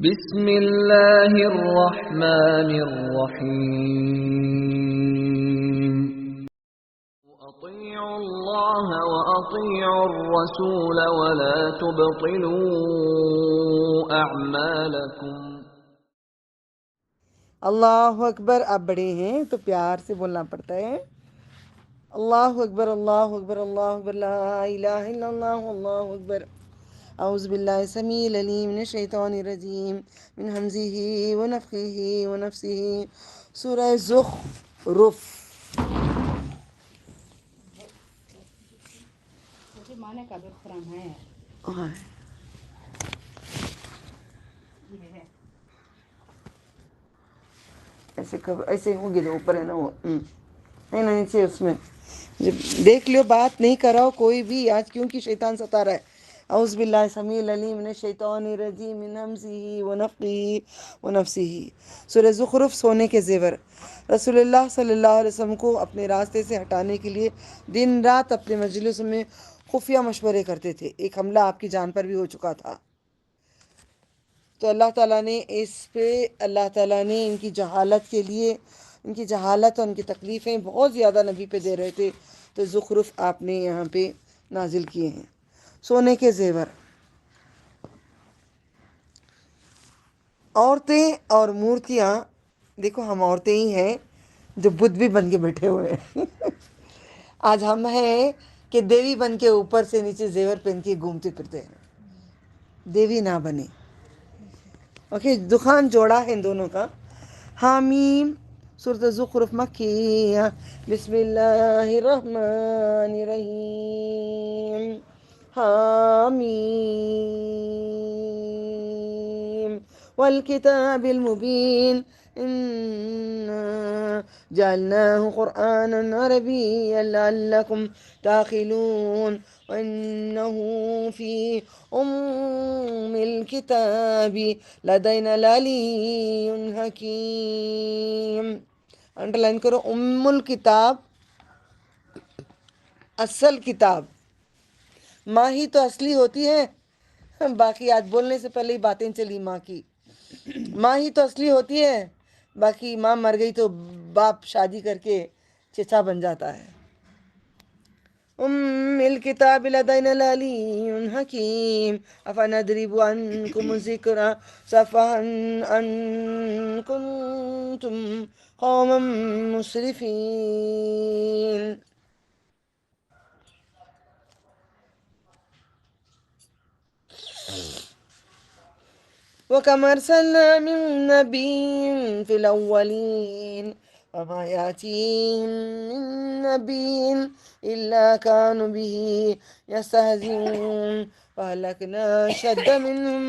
بسم اللہ الرحمن الرحیم اطیعوا اللہ واطیعوا الرسول ولا تبطلوا اعمالکم۔ اللہ اکبر۔ آپ بڑے ہیں تو پیار سے بولنا پڑتا ہے۔ اللہ اکبر، اللہ اکبر، اللہ اکبر، لا الہ الا اللہ، اللہ اکبر۔ اعوذ باللہ السمیع العلیم من الشیطان الرجیم من ہمزہ ونفخہ ونفثہ۔ سورہ زخرف۔ ایسے ہو گئے اوپر ہے نا وہ نہیں نیچے اس میں جب دیکھ لو بات نہیں کراؤ کوئی بھی آج کیونکہ شیطان ستا رہا ہے۔ اعوذ باللہ السمیع العلیم من الشیطان الرجیم من ہمزہ ونفخہ ونفثہ۔ سورہ زخرف، سونے کے زیور۔ رسول اللہ صلی اللہ علیہ وسلم کو اپنے راستے سے ہٹانے کے لیے دن رات اپنے مجلس میں خفیہ مشورے کرتے تھے۔ ایک حملہ آپ کی جان پر بھی ہو چکا تھا، تو اللہ تعالیٰ نے ان کی جہالت کے لیے، ان کی جہالت اور ان کی تکلیفیں بہت زیادہ نبی پہ دے رہے تھے، تو زخرف آپ نے یہاں پہ نازل کیے ہیں۔ سونے کے زیور۔ عورتیں اور مورتیاں، دیکھو ہم عورتیں ہی ہیں جو بدھ بھی بن کے بیٹھے ہوئے ہیں۔ آج ہم ہیں کہ دیوی بن کے اوپر سے نیچے زیور پہن کے گھومتے پھرتے ہیں، دیوی نہ بنے۔ اوکے، دخان جوڑا ہے ان دونوں کا۔ حامیم، سورۃ زخرف مکیہ۔ بسم اللہ الرحمن الرحیم۔ حامیم والکتاب المبین انا جعلناه قرآنا عربیا لعلکم تعقلون وانه فی ام الکتاب لدینا لعلی حکیم۔ انڈرلائن کرو، ام الکتاب اصل کتاب۔ ماں ہی تو اصلی ہوتی ہے، باقی آج بولنے سے پہلے ہی باتیں چلی ماں کی۔ ماں ہی تو اصلی ہوتی ہے، باقی ماں مر گئی تو باپ شادی کر کے چچا بن جاتا ہے۔ ام الکتاب لدینا لعلی حکیم افنضرب عنکم الذکر صفحا ان کنتم قوما مسرفین۔ وَكَمْ أَرْسَلْنَا مِن نَّبِيٍّ فِي الْأَوَّلِينَ وَمَا يَأْتِيهِم مِّن نَّبِيٍّ إِلَّا كَانُوا بِهِ يَسْتَهْزِئُونَ فَأَهْلَكْنَا أَشَدَّ مِنْهُم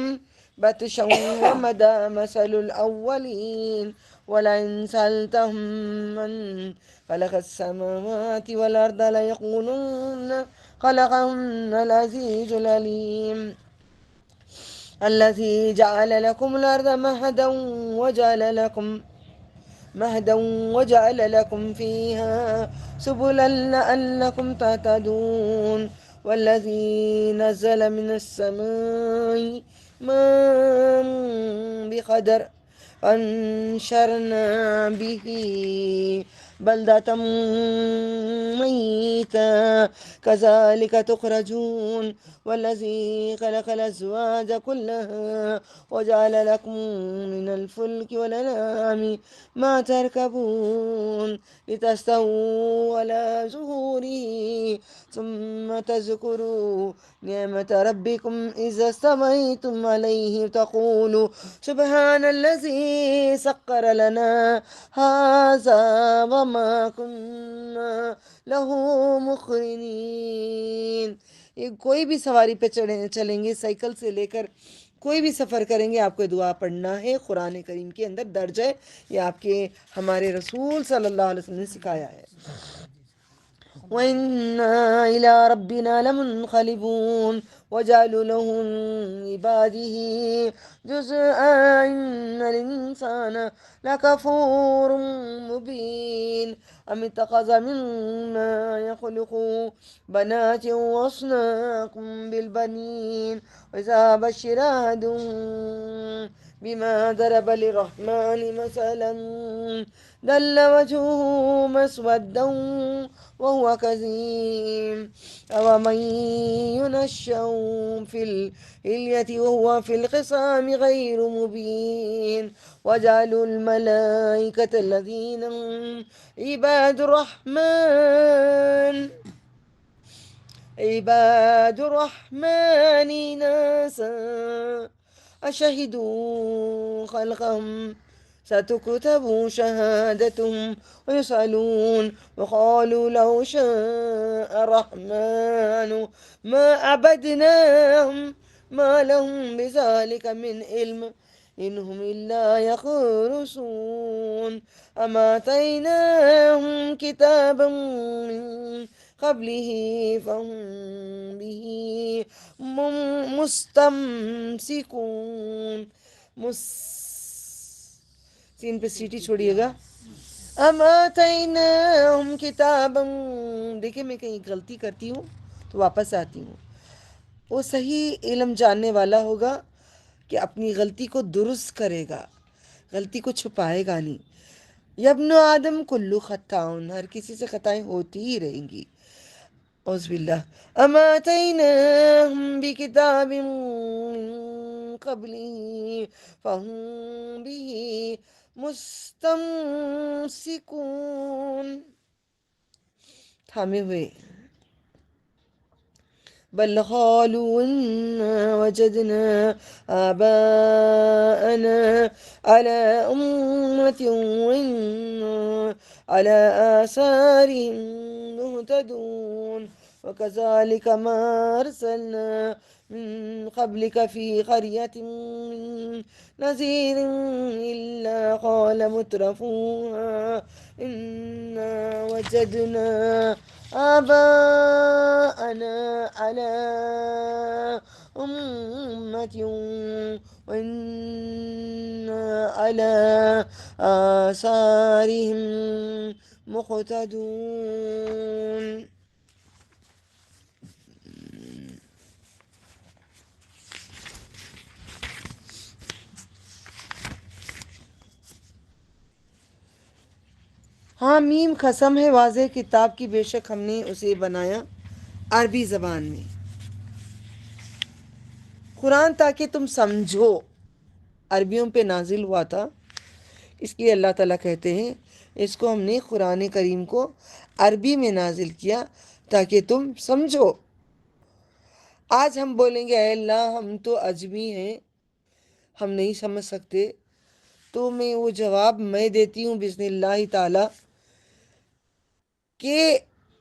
بَطْشًا وَمَضَىٰ مَثَلُ الْأَوَّلِينَ وَلَئِن سَأَلْتَهُم مَّن خَلَقَ السَّمَاوَاتِ وَالْأَرْضَ لَيَقُولُنَّ خَلَقَهُنَّ الْعَزِيزُ الْعَلِيمُ الذي جعل لكم الأرض مهدا وجعل لكم فيها سبلا لعلكم تهتدون والذي نزل من السماء ماء بقدر فأنشرنا به بلدة ميتا كذلك تخرجون والذي خلق الأزواج كلها وجعل لكم من الفلك والأنعام ما تركبون لتستووا على ظهوره ثم تذكروا نعمة ربكم إذا استويتم عليه تقولوا سبحان الذي سخر لنا هذا وما كنا له مقرنين۔ کوئی بھی سواری پہ چلیں گے، سائیکل سے لے کر کوئی بھی سفر کریں گے، آپ کو دعا پڑھنا ہے، قرآن کریم کے اندر درج ہے، یہ آپ کے ہمارے رسول صلی اللہ علیہ وسلم نے سکھایا ہے۔ وَإِنَّا إِلَىٰ رَبِّنَا لَمُنْقَلِبُونَ وَجَعَلُوا لَهُ مِنْ عِبَادِهِ جُزْءًا إِنَّ الْإِنسَانَ لَكَفُورٌ مُبِينٌ أَمِ اتَّخَذَ مِمَّا يَخْلُقُ بَنَاتٍ وَأَصْفَاكُم بِالْبَنِينَ وَإِذَا بُشِّرَ أَحَدُهُم بما ضرب للرحمن مثلا ظل وجهه مسودا وهو كظيم أومن ينشأ في الحلية وهو في الخصام غير مبين وجعلوا الملائكة الذين هم عباد الرحمن إناثا أشهدوا خلقهم ستكتب شهادتهم ويسألون وقالوا لو شاء الرحمن ما عبدناهم ما لهم بذلك من علم إن هم إلا يخرصون أما آتيناهم كتابا من قبله فهم به مستمسكون سین پہ سیٹی چھوڑیے گا. ام آتیناہم کتابا. دیکھیں میں کہیں غلطی کرتی ہوں تو واپس آتی ہوں. وہ صحیح علم جاننے والا ہوگا کہ اپنی غلطی کو درست کرے گا، غلطی کو چھپائے گا نہیں. یبن آدم کلو خطاؤن، ہر کسی سے خطائیں ہوتی ہی رہیں گی. اعوذ باللہ. اما آتیناہم بکتاب من قبلہ فہم بہ مستمسکون. تھامے ہوئے. بل قالوا إنا وجدنا آباءنا على أمة وإنا على آثارهم مهتدون وكذلك ما أرسلنا من قبلك في قرية من نذير إلا قال مترفوها إنا وجدنا آباءنا على أمة وإنا على آثارهم مقتدون. ہاں میم قسم ہے واضح کتاب کی، بے شک ہم نے اسے بنایا عربی زبان میں. قرآن تاکہ تم سمجھو عربیوں پہ نازل ہوا تھا، اس لیے اللہ تعالیٰ کہتے ہیں اس کو ہم نے قرآن کریم کو عربی میں نازل کیا تاکہ تم سمجھو. آج ہم بولیں گے اے اللہ ہم تو عجمی ہیں، ہم نہیں سمجھ سکتے، تو میں وہ جواب میں دیتی ہوں بسم اللہ تعالیٰ کہ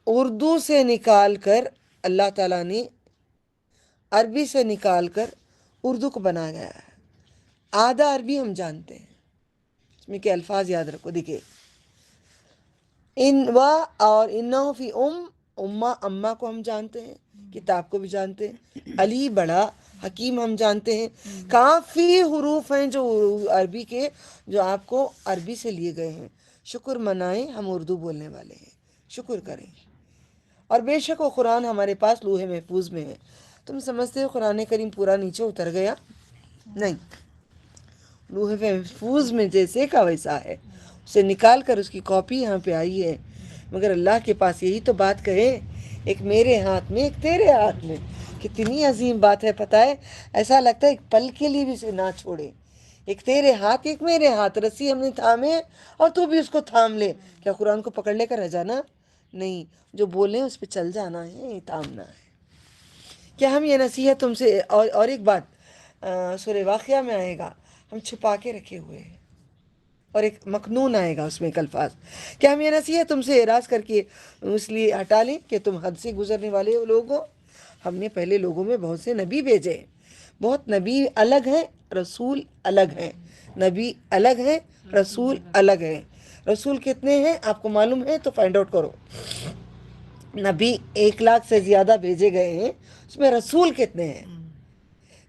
اردو سے نکال کر اللہ تعالیٰ نے عربی سے نکال کر اردو کو بنایا گیا ہے. آدھا عربی ہم جانتے ہیں، اس میں کے الفاظ یاد رکھو. دیکھیں ان و اور انہو فی امہ، امہ کو ہم جانتے ہیں، کتاب کو بھی جانتے ہیں. علی بڑا، حکیم ہم جانتے ہیں. کافی حروف ہیں جو عربی کے جو آپ کو عربی سے لیے گئے ہیں. شکر منائیں ہم اردو بولنے والے ہیں، شکر کریں. اور بے شک وہ قرآن ہمارے پاس لوح محفوظ میں ہے. تم سمجھتے ہو قرآن کریم پورا نیچے اتر گیا؟ نہیں، لوح محفوظ میں جیسے کا ویسا ہے، اسے نکال کر اس کی کاپی یہاں پہ آئی ہے. مگر اللہ کے پاس یہی تو بات کہے، ایک میرے ہاتھ میں ایک تیرے ہاتھ میں. کتنی عظیم بات ہے، پتہ ہے ایسا لگتا ہے ایک پل کے لیے بھی اسے نہ چھوڑے. ایک تیرے ہاتھ ایک میرے ہاتھ، رسی ہم نے تھامے اور تو بھی اس کو تھام لے. کیا قرآن کو پکڑ لے کر رہ جانا؟ نہیں، جو بولیں اس پہ چل جانا ہے، تھامنا ہے. کیا ہم یہ نصیحت تم سے اور ایک بات سورہ واقعہ میں آئے گا، ہم چھپا کے رکھے ہوئے ہیں، اور ایک مکنون آئے گا اس میں ایک الفاظ. کیا ہم یہ نصیحت تم سے اعراض کر کے اس لیے ہٹا لیں کہ تم حد سے گزرنے والے لوگ ہو؟ ہم نے پہلے لوگوں میں بہت سے نبی بھیجے ہیں. بہت نبی الگ ہیں، رسول الگ ہیں. نبی الگ ہیں، رسول الگ ہیں. رسول کتنے ہیں آپ کو معلوم ہے تو فائنڈ آؤٹ کرو. نبی 1,00,000 سے زیادہ بھیجے گئے ہیں، اس میں رسول کتنے ہیں؟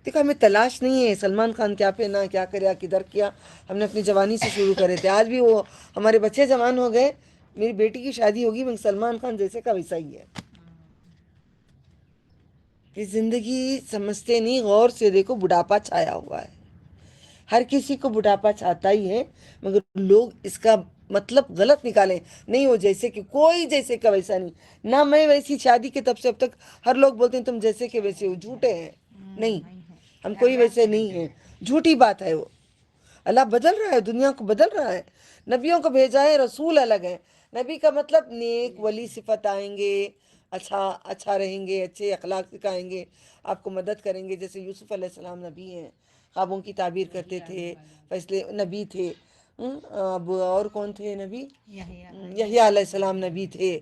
دیکھو ہمیں تلاش نہیں ہے سلمان خان کیا پہنا، کیا کریا، کدھر کیا. ہم نے اپنی جوانی سے شروع کرے تھے، آج بھی وہ ہمارے بچے جوان ہو گئے. میری بیٹی کی شادی ہوگی، مگر سلمان خان جیسے کا ویسا ہی ہے. کہ زندگی سمجھتے نہیں، غور سے دیکھو بڑھاپا چھایا ہوا ہے. ہر کسی کو بڑھاپا چاہتا ہی ہے، مگر لوگ اس کا مطلب غلط نکالیں، نہیں وہ جیسے کہ کوئی جیسے کا ویسا نہیں، نہ میں ویسی شادی کے تب سے اب تک ہر لوگ بولتے ہیں تم جیسے کہ ویسے ہو، جھوٹے ہیں، نہیں ہم کوئی ویسے نہیں ہیں، جھوٹی بات ہے وہ۔ اللہ بدل رہا ہے، دنیا کو بدل رہا ہے، نبیوں کو بھیجا ہے، رسول الگ ہے، نبی کا مطلب نیک ولی صفت آئیں گے، اچھا رہیں گے، اچھے اخلاق سکھائیں گے، آپ کو مدد کریں گے، جیسے یوسف علیہ السلام نبی ہیں، خوابوں کی تعبیر کرتے تھے، فیصلے نبی تھے۔ اب اور کون تھے نبی؟ یحییٰ علیہ السلام نبی تھے،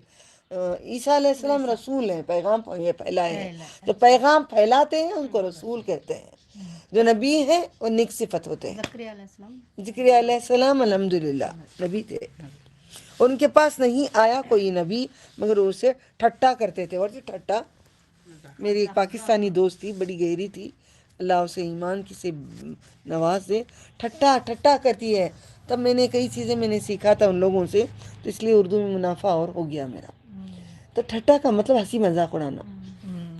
عیسیٰ علیہ السلام رسول ہیں، پیغام پھیلائے ہیں، جو پیغام پھیلاتے ہیں ان کو رسول کہتے ہیں، جو نبی ہیں وہ نیک صفت ہوتے ہیں۔ زکریا علیہ السلام الحمدللہ نبی تھے، ان کے پاس نہیں آیا کوئی نبی مگر وہ اسے ٹھٹا کرتے تھے، اور ٹھٹا، میری ایک پاکستانی دوست تھی، بڑی گہری تھی، اللہ اسے ایمان کی سے نواز دے، ٹھٹا کرتی ہے، تب میں نے کئی چیزیں میں نے سیکھا تھا ان لوگوں سے، تو اس لیے اردو میں منافع اور ہو گیا میرا۔ تو ٹھٹا کا مطلب ہنسی مذاق اڑانا،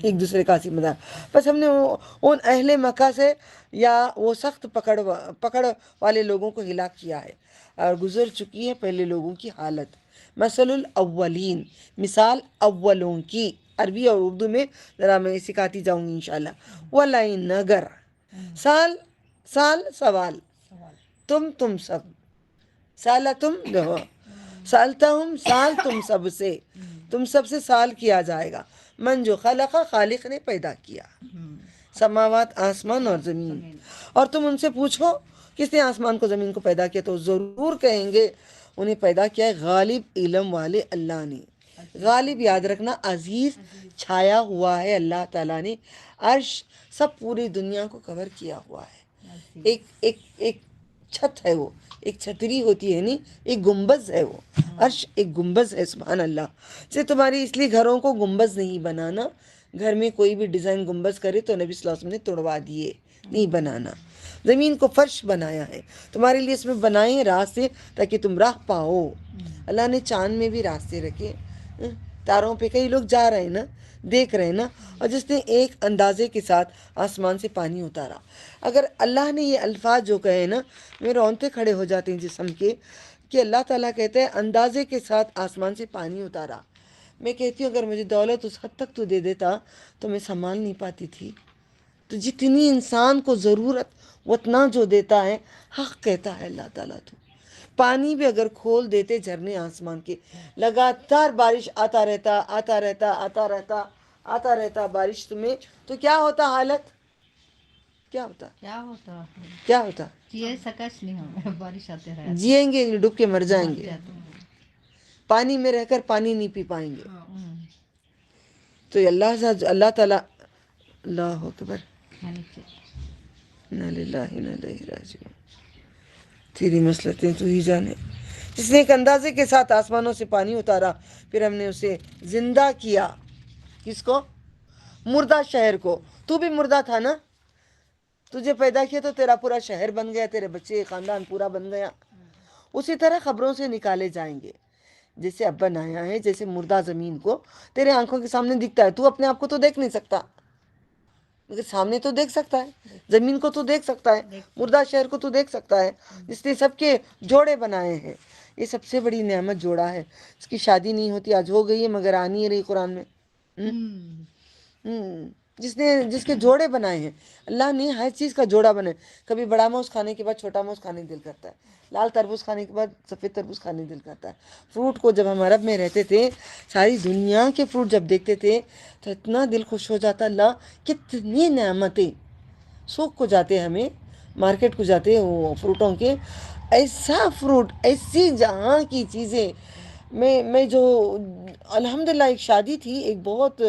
ایک دوسرے کا ہنسی مذاق۔ بس ہم نے ان اہل مکہ سے یا وہ سخت پکڑ والے لوگوں کو ہلاک کیا ہے، اور گزر چکی ہے پہلے لوگوں کی حالت۔ مثل الاولین، مثال اولوں کی، عربی اور اردو میں ذرا میں سکھاتی جاؤں گی انشاءاللہ۔ ولئن، اگر، سال سوال، تم سب، سالتم جو سالتہم، سال تم سب سے، تم سب سے سال کیا جائے گا، من جو خلق، خالق نے پیدا کیا، سماوات آسمان اور زمین، اور تم ان سے پوچھو کس نے آسمان کو زمین کو پیدا کیا، تو ضرور کہیں گے انہیں پیدا کیا ہے غالب علم والے اللہ نے۔ غالب یاد رکھنا، عزیز چھایا ہوا ہے اللہ تعالیٰ نے، عرش سب پوری دنیا کو کور کیا ہوا ہے، ایک چھت ہے، وہ ایک چھتری ہوتی ہے، نہیں ایک گنبز ہے، وہ عرش ایک گنبز ہے، سبحان اللہ سے تمہاری۔ اس لیے گھروں کو گنبز نہیں بنانا، گھر میں کوئی بھی ڈیزائن گنبز کرے تو نبی صلی اللہ علیہ وسلم نے توڑوا دیے، نہیں بنانا۔ زمین کو فرش بنایا ہے تمہارے لیے، اس میں بنائے ہیں راستے تاکہ تم راہ پاؤ۔ اللہ نے چاند میں بھی راستے رکھے، تاروں پہ کئی لوگ جا رہے ہیں نا، دیکھ رہے ہیں نا، اور جس نے ایک اندازے کے ساتھ آسمان سے پانی اتارا۔ اگر اللہ نے یہ الفاظ جو کہے نا، میرے رونگٹے کھڑے ہو جاتے ہیں جسم کے، کہ اللہ تعالیٰ کہتے ہیں اندازے کے ساتھ آسمان سے پانی اتارا۔ میں کہتی ہوں اگر مجھے دولت اس حد تک تو دے دیتا تو میں سنبھال نہیں پاتی تھی۔ تو جتنی انسان کو ضرورت اتنا جو دیتا ہے، حق کہتا ہے اللہ تعالیٰ۔ تو پانی بھی اگر کھول دیتے جھرنے آسمان کے، لگاتار بارش آتا رہتا بارش تمہیں، تو کیا ہوتا حالت؟ کیا ہوتا؟ بارش آتے رہے، جئیں گے ڈوب کے مر جائیں گے، پانی میں رہ کر پانی نہیں پی پائیں گے۔ تو اللہ تعالیٰ، اللہ اکبر، انا للہ و انا الیہ راجعون، تیری مصلحتیں تو ہی جانے۔ جس نے ایک اندازے کے ساتھ آسمانوں سے پانی اتارا، پھر ہم نے اسے زندہ کیا۔ کس کو؟ مردہ شہر کو۔ تو بھی مردہ تھا نا، تجھے پیدا کیا تو تیرا پورا شہر بن گیا، تیرے بچے خاندان پورا بن گیا۔ اسی طرح خبروں سے نکالے جائیں گے، جیسے اب بنایا ہے، جیسے مردہ زمین کو تیرے آنکھوں کے سامنے دکھتا ہے، تو اپنے آپ کو تو دیکھ نہیں سکتا، لیکن سامنے تو دیکھ سکتا ہے، زمین کو تو دیکھ سکتا ہے، مردہ شہر کو تو دیکھ سکتا ہے، جس نے سب کے جوڑے بنائے ہیں۔ یہ سب سے بڑی نعمت جوڑا ہے، اس کی شادی نہیں ہوتی، آج ہو گئی ہے مگر آ نہیں رہی قرآن میں۔ جس کے جوڑے بنائے ہیں اللہ نے، ہر چیز کا جوڑا بنائے۔ کبھی بڑا موز کھانے کے بعد چھوٹا موز کھانے دل کرتا ہے، لال تربوز کھانے کے بعد سفید تربوز کھانے دل کرتا ہے۔ فروٹ کو جب ہم عرب میں رہتے تھے، ساری دنیا کے فروٹ جب دیکھتے تھے تو اتنا دل خوش ہو جاتا، اللہ کتنی نعمتیں۔ سوق کو جاتے، ہمیں مارکیٹ کو جاتے وہ فروٹوں کے، ایسا فروٹ، ایسی جہاں کی چیزیں۔ میں جو الحمدللہ، ایک شادی تھی، ایک بہت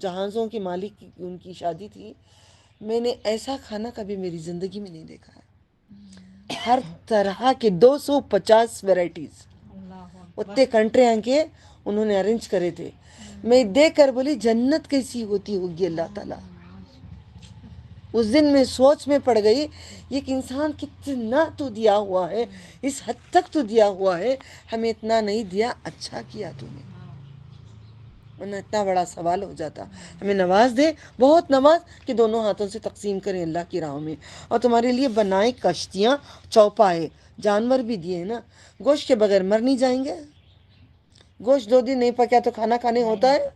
جہازوں کے مالک کی ان کی شادی تھی، میں نے ایسا کھانا کبھی میری زندگی میں نہیں دیکھا ہے۔ ہر طرح کے 250 ویرائٹیز، اتنے کنٹریاں کے انہوں نے ارینج کرے تھے۔ میں دیکھ کر بولی جنت کیسی ہوتی ہوگی اللہ تعالیٰ۔ اس دن میں سوچ میں پڑ گئی، ایک انسان کتنا تو دیا ہوا ہے، اس حد تک تو دیا ہوا ہے، ہمیں اتنا نہیں دیا، اچھا کیا تو نے۔ ورنہ اتنا بڑا سوال ہو جاتا. ہمیں نواز دے، بہت نواز، کہ دونوں ہاتھوں سے تقسیم کریں اللہ کی راہوں میں. اور تمہارے لیے بنائے کشتیاں، چوپائے، جانور بھی دیے نا. گوشت کے بغیر مر نہیں جائیں گے. گوشت 2 دن نہیں پکیا تو کھانا کھانے ہوتا ہے؟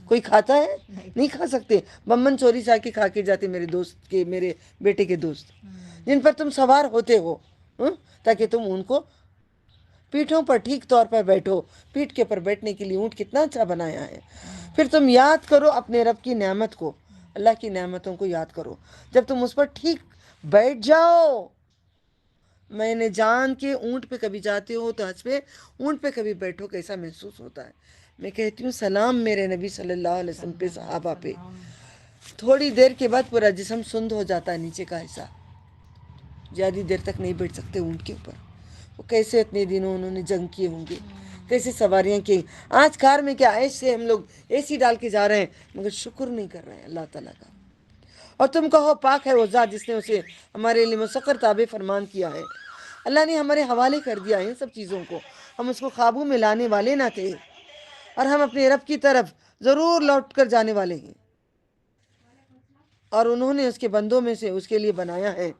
کوئی کھاتا ہے؟ نہیں کھا سکتے. بمن چوری سے آ کے کھا کے جاتے میرے دوست کے، میرے بیٹے کے دوست، جن پر تم سوار ہوتے ہو تاکہ تم ان کو پیٹھوں پر ٹھیک طور پر بیٹھو. پیٹھ کے پر بیٹھنے کے لیے اونٹ کتنا اچھا بنایا ہے. پھر تم یاد کرو اپنے رب کی نعمت کو، اللہ کی نعمتوں کو یاد کرو. جب تم اس پر ٹھیک بیٹھ جاؤ، میں نے جان کے اونٹ پہ کبھی جاتے ہو تو حج پہ اونٹ پہ کبھی بیٹھو کیسا محسوس ہوتا ہے. میں کہتی ہوں سلام میرے نبی صلی اللہ علیہ وسلم پہ، صحابہ پہ. تھوڑی دیر کے بعد پورا جسم سند ہو جاتا ہے، نیچے کا حصہ. زیادہ دیر تک نہیں بیٹھ سکتے اونٹ کے اوپر. وہ کیسے اتنے دنوں انہوں نے جنگ کیے ہوں گے، کیسے سواریاں کی. آج کار میں کیا ایسے ہم لوگ اے سی ڈال کے جا رہے ہیں، مگر شکر نہیں کر رہے ہیں اللہ تعالیٰ کا. اور تم کہو پاک ہے وہ ذات جس نے اسے ہمارے لیے مسخر تابع فرمان کیا ہے. اللہ نے ہمارے حوالے کر دیا ان سب چیزوں کو، ہم اس کو قابو میں لانے والے نہ تھے، اور ہم اپنے رب کی طرف ضرور لوٹ کر جانے والے ہیں. اور انہوں نے اس کے بندوں میں سے اس کے لیے بنایا ہے.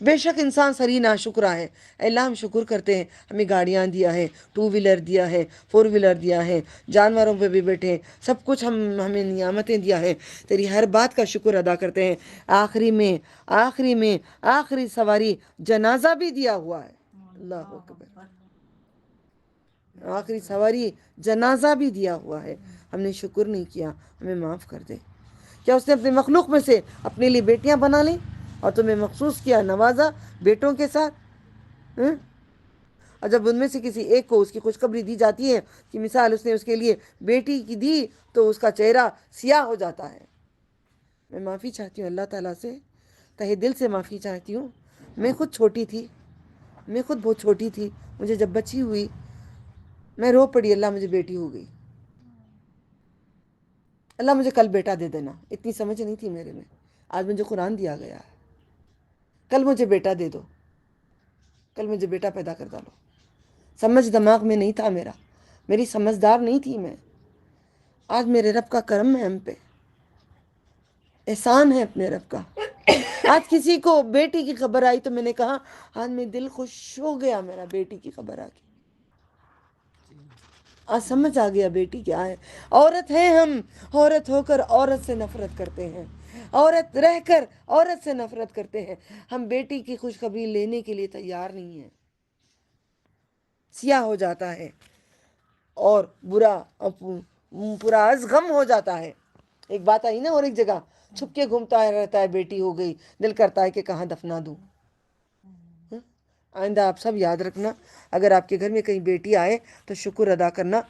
بے شک انسان سری ناشکرا ہے. اے اللہ ہم شکر کرتے ہیں، ہمیں گاڑیاں دیا ہے، 2 ویلر دیا ہے، 4 ویلر دیا ہے، جانوروں پہ بھی بیٹھے ہیں، سب کچھ ہمیں نعمتیں دیا ہے. تیری ہر بات کا شکر ادا کرتے ہیں. آخری سواری جنازہ بھی دیا ہوا ہے. اللہ اکبر. آخری سواری جنازہ بھی دیا ہوا ہے. ہم نے شکر نہیں کیا، ہمیں معاف کر دے. کیا اس نے اپنے مخلوق میں سے اپنے لیے بیٹیاں بنا لیں اور تمہیں مخصوص کیا، نوازا بیٹوں کے ساتھ؟ اور جب ان میں سے کسی ایک کو اس کی خوشخبری دی جاتی ہے کہ مثال اس نے اس کے لیے بیٹی کی دی تو اس کا چہرہ سیاہ ہو جاتا ہے. میں معافی چاہتی ہوں اللہ تعالیٰ سے، تہہ دل سے معافی چاہتی ہوں. میں خود بہت چھوٹی تھی. مجھے جب بچی ہوئی میں رو پڑی، اللہ مجھے بیٹی ہو گئی، اللہ مجھے کل بیٹا دے دینا. اتنی سمجھ نہیں تھی میرے میں. آج مجھے قرآن دیا گیا ہے، کل مجھے بیٹا دے دو، کل مجھے بیٹا پیدا کر ڈالو. سمجھ دماغ میں نہیں تھا میری سمجھدار نہیں تھی میں. آج میرے رب کا کرم ہے ہم پہ، احسان ہے اپنے رب کا. آج کسی کو بیٹی کی خبر آئی تو میں نے کہا آج میں دل خوش ہو گیا میرا بیٹی کی خبر آ کے. آج سمجھ آ گیا بیٹی کیا ہے. عورت ہیں ہم، عورت ہو کر عورت سے نفرت کرتے ہیں، عورت رہ کر عورت سے نفرت کرتے ہیں. ہم بیٹی کی خوشخبری لینے کے لیے تیار نہیں ہیں. سیاہ ہو جاتا ہے اور پورا از غم ہو جاتا ہے. ایک بات آئی نا، اور ایک جگہ چھپ کے گھومتا رہتا ہے، بیٹی ہو گئی، دل کرتا ہے کہ کہاں دفنا دوں. آئندہ آپ سب یاد رکھنا، اگر آپ کے گھر میں کہیں بیٹی آئے تو شکر ادا کرنا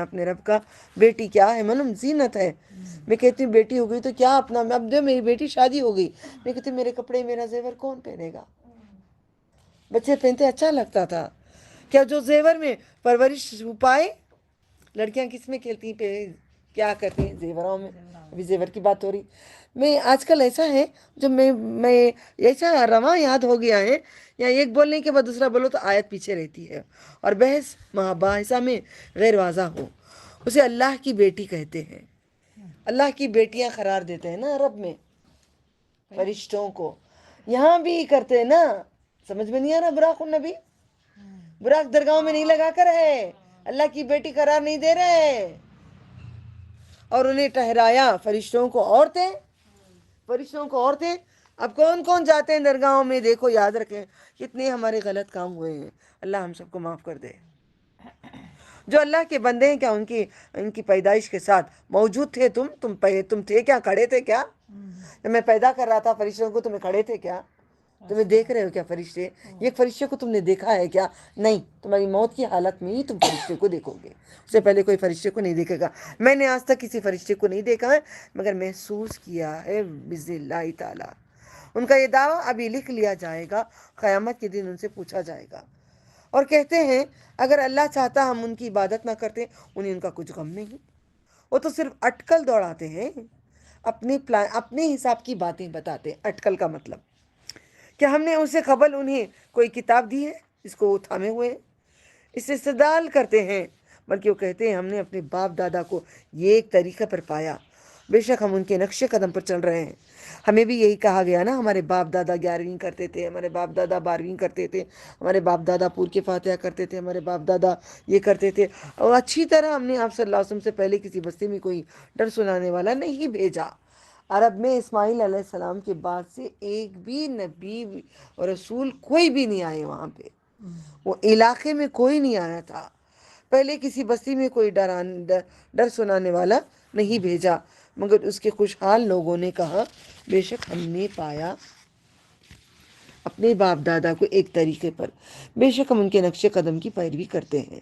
اپنے رب کا. بیٹی کیا ہے معلوم؟ زینت ہے. میں کہتی ہوں بیٹی ہو گئی تو کیا اپنا، اب جو میری بیٹی شادی ہو گئی، میں کہتی ہوں میرے کپڑے میرا زیور کون پہنے گا؟ بچے پہنتے اچھا لگتا تھا. کیا جو زیور میں پرورش پائے، لڑکیاں کس میں کھیلتی پہ کیا کرتی ہیں؟ زیوروں میں. ابھی زیور کی بات ہو رہی. میں آج کل ایسا ہے جو میں ایسا رواں یاد ہو گیا ہے، یا ایک بولنے کے بعد دوسرا بولو تو آیت پیچھے رہتی ہے، اور بحث مباحثہ میں غیر واضح ہو. اسے اللہ کی بیٹی کہتے ہیں. اللہ کی بیٹیاں قرار دیتے ہیں نا عرب میں فرشتوں کو. یہاں بھی کرتے ہیں نا. سمجھ میں نہیں آ رہا؟ براق النبی، براق درگاہوں میں نہیں لگا کر ہے، اللہ کی بیٹی قرار نہیں دے رہے. اور انہیں ٹھہرایا فرشتوں کو عورتیں. اب کون کون جاتے ہیں درگاہوں میں؟ دیکھو یاد رکھیں کتنے ہمارے غلط کام ہوئے ہیں. اللہ ہم سب کو معاف کر دے. جو اللہ کے بندے ہیں، کیا ان کی پیدائش کے ساتھ موجود تھے؟ تم تھے کیا؟ کھڑے تھے کیا؟ جب میں پیدا کر رہا تھا فرشتوں کو، تمہیں کھڑے تھے کیا؟ تمہیں دیکھ رہے ہو کیا فرشتے؟ یہ فرشتے کو تم نے دیکھا ہے کیا؟ نہیں. تمہاری موت کی حالت میں ہی تم فرشتے کو دیکھو گے، اس سے پہلے کوئی فرشتے کو نہیں دیکھے گا. میں نے آج تک کسی فرشتے کو نہیں دیکھا ہے، مگر محسوس کیا ہے بإذن اللہ تعالی. ان کا یہ دعویٰ ابھی لکھ لیا جائے گا، قیامت کے دن ان سے پوچھا جائے گا. اور کہتے ہیں اگر اللہ چاہتا ہم ان کی عبادت نہ کرتے، انہیں ان کا کچھ غم نہیں. وہ تو صرف اٹکل دوڑاتے ہیں، اپنے حساب کی باتیں بتاتے ہیں. اٹکل کا مطلب کیا ہم نے ان سے قبل انہیں کوئی کتاب دی ہے جس کو وہ تھامے ہوئے ہیں؟ اس سے استدلال کرتے ہیں، بلکہ وہ کہتے ہیں ہم نے اپنے باپ دادا کو یہ ایک طریقہ پر پایا، بے شک ہم ان کے نقش قدم پر چل رہے ہیں۔ ہمیں بھی یہی کہا گیا نا، ہمارے باپ دادا 11ویں کرتے تھے، ہمارے باپ دادا 12ویں کرتے تھے، ہمارے باپ دادا پور کے فاتحہ کرتے تھے، ہمارے باپ دادا یہ کرتے تھے، اور اچھی طرح ہم نے آپ صلی اللہ علیہ وسلم سے پہلے کسی بستی میں کوئی ڈر سنانے والا نہیں بھیجا۔ عرب میں اسماعیل علیہ السلام کے بعد سے ایک بھی نبی اور رسول کوئی بھی نہیں آئے وہاں پہ، وہ علاقے میں کوئی نہیں آیا تھا، پہلے کسی بستی میں کوئی ڈر سنانے والا نہیں بھیجا، مگر اس کے خوشحال لوگوں نے کہا بے شک ہم نے پایا اپنے باپ دادا کو ایک طریقے پر، بے شک ہم ان کے نقش قدم کی پیروی کرتے ہیں۔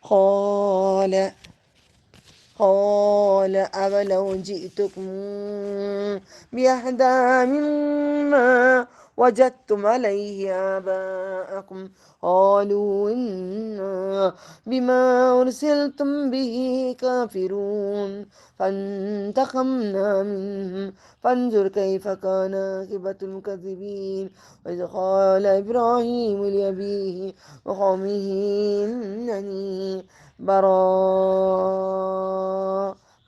قال قال أولو جئتكم بأهدى مما وجدتم عليه آباءكم قالوا إنا بما أرسلتم به كافرون فانتقمنا منهم فانظر كيف كان عاقبة المكذبين وإذ قال إبراهيم لأبيه وقومه إنني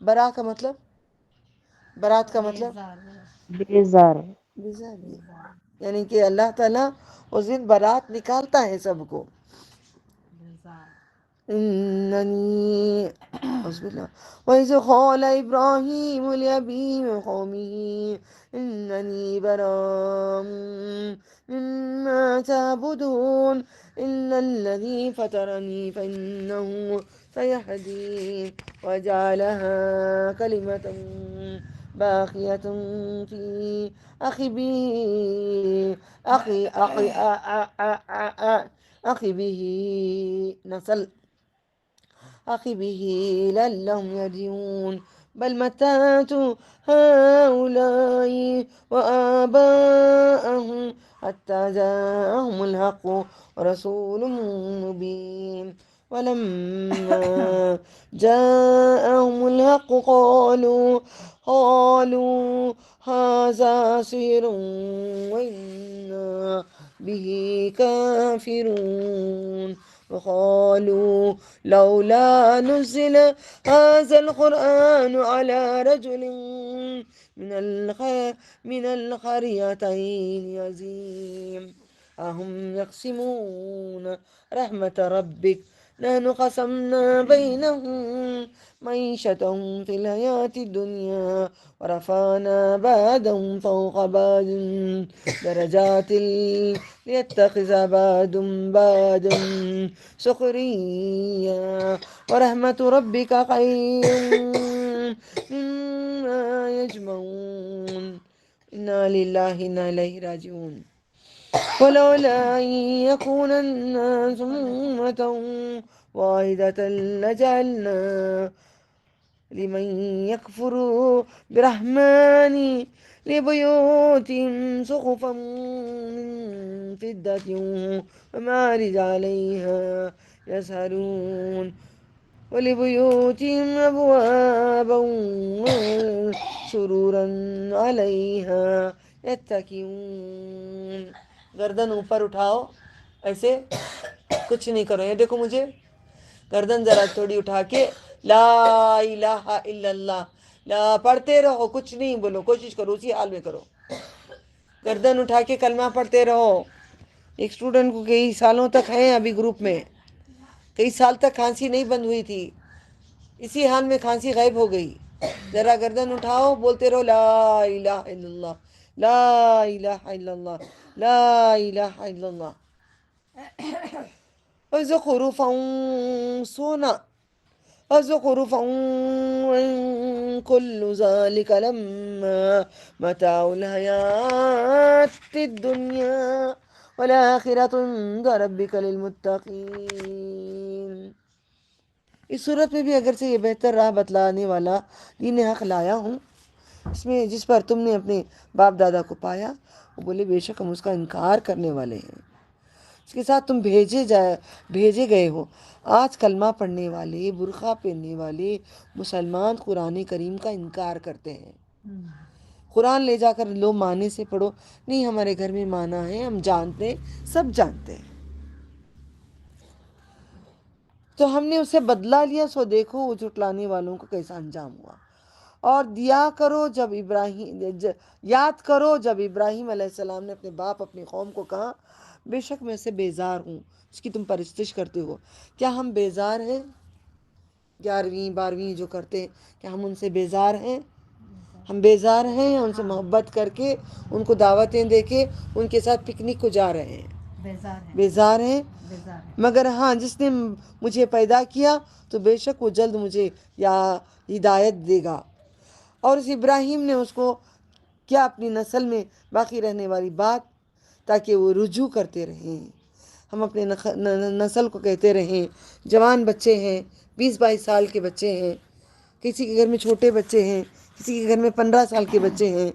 برا کا مطلب، برات کا مطلب بیزار بیزار، یعنی کہ اللہ تعالیٰ اس دن برات نکالتا ہے سب کو۔ اننی وَإِذْ قَالَ إِبْرَاهِيمُ لِأَبِيهِ وَقَوْمِهِ إِنَّنِي بَرَاءٌ مِّمَّا تَعْبُدُونَ إِلَّا الَّذِي فَطَرَنِي فَإِنَّهُ سَيَهْدِينِ وَجَعَلَهَا كَلِمَةً باقية في عقبه نسل عقبه لعلهم يرجعون بل متعت هؤلاء وآباءهم حتى جاءهم الحق ورسول مبين ولما جاءهم الحق قالوا هذا سحر وإنا به كافرون وقالوا لولا نزل هذا القرآن على رجل من القريتين عظيم أهم يقسمون رحمة ربك نحن قسمنا بينهم معيشتهم في الحياة الدنيا ورفعنا بعضهم فوق بعض درجات ليتخذ بعضهم بعضا سخريا ورحمة ربك خير مما يجمعون إنا لله إنا إليه راجعون ولولا أن يكون الناس أمة واحدة لجعلنا لمن يكفر برحمن لبيوتهم سقفا من فضة ومعارج عليها يسهرون ولبيوتهم أبوابا سرورا عليها يتكئون۔ گردن اوپر اٹھاؤ، ایسے کچھ نہیں کرو، یہ دیکھو مجھے، گردن ذرا تھوڑی اٹھا کے لا الہ الا اللہ لا پڑھتے رہو، کچھ نہیں بولو، کوشش کرو اسی حال میں کرو، گردن اٹھا کے کلمہ پڑھتے رہو۔ ایک اسٹوڈنٹ کو کئی سالوں تک ہیں ابھی گروپ میں، کئی سال تک کھانسی نہیں بند ہوئی تھی، اسی حال میں کھانسی غائب ہو گئی۔ ذرا گردن اٹھاؤ، بولتے رہو لا الہ الا اللہ لا الہ الا اللہ لا الہ الا اللہ۔ وزخرفا سونا وزخرفا كل ذلك لما متاع الحياة الدنيا والآخرة عند ربك للمتقين۔ اس صورت میں بھی اگرچہ یہ بہتر راہ بتلانے والا دین حق لایا ہوں، اس میں جس پر تم نے اپنے باپ دادا کو پایا، وہ بولے بے شک ہم اس کا انکار کرنے والے ہیں، اس کے ساتھ تم بھیجے گئے ہو۔ آج کلمہ پڑھنے والے، برقع پہننے والے مسلمان قرآن کریم کا انکار کرتے ہیں، قرآن لے جا کر لو معنی سے پڑھو، نہیں، ہمارے گھر میں معنی ہے، ہم جانتے ہیں، سب جانتے ہیں، تو ہم نے اسے بدلا لیا، سو دیکھو وہ جھٹلانے والوں کو کیسا انجام ہوا۔ اور یاد کرو جب ابراہیم علیہ السلام نے اپنے باپ، اپنی قوم کو کہا بے شک میں سے بیزار ہوں جس کی تم پرستش کرتے ہو۔ کیا ہم بیزار ہیں؟ 11ویں 12ویں جو کرتے ہیں، کیا ہم ان سے بیزار ہیں؟ ہم بیزار ہیں، ان سے محبت کر کے، ان کو دعوتیں دے کے، ان کے ساتھ پکنک کو جا رہے ہیں، بیزار ہیں۔ مگر ہاں، جس نے مجھے پیدا کیا تو بے شک وہ جلد مجھے یا ہدایت دے گا۔ اور اس ابراہیم نے اس کو کیا اپنی نسل میں باقی رہنے والی بات، تاکہ وہ رجوع کرتے رہیں۔ ہم اپنے نسل کو کہتے رہیں، جوان بچے ہیں، 20-22 سال کے بچے ہیں، کسی کے گھر میں چھوٹے بچے ہیں، کسی کے گھر میں 15 سال کے بچے ہیں،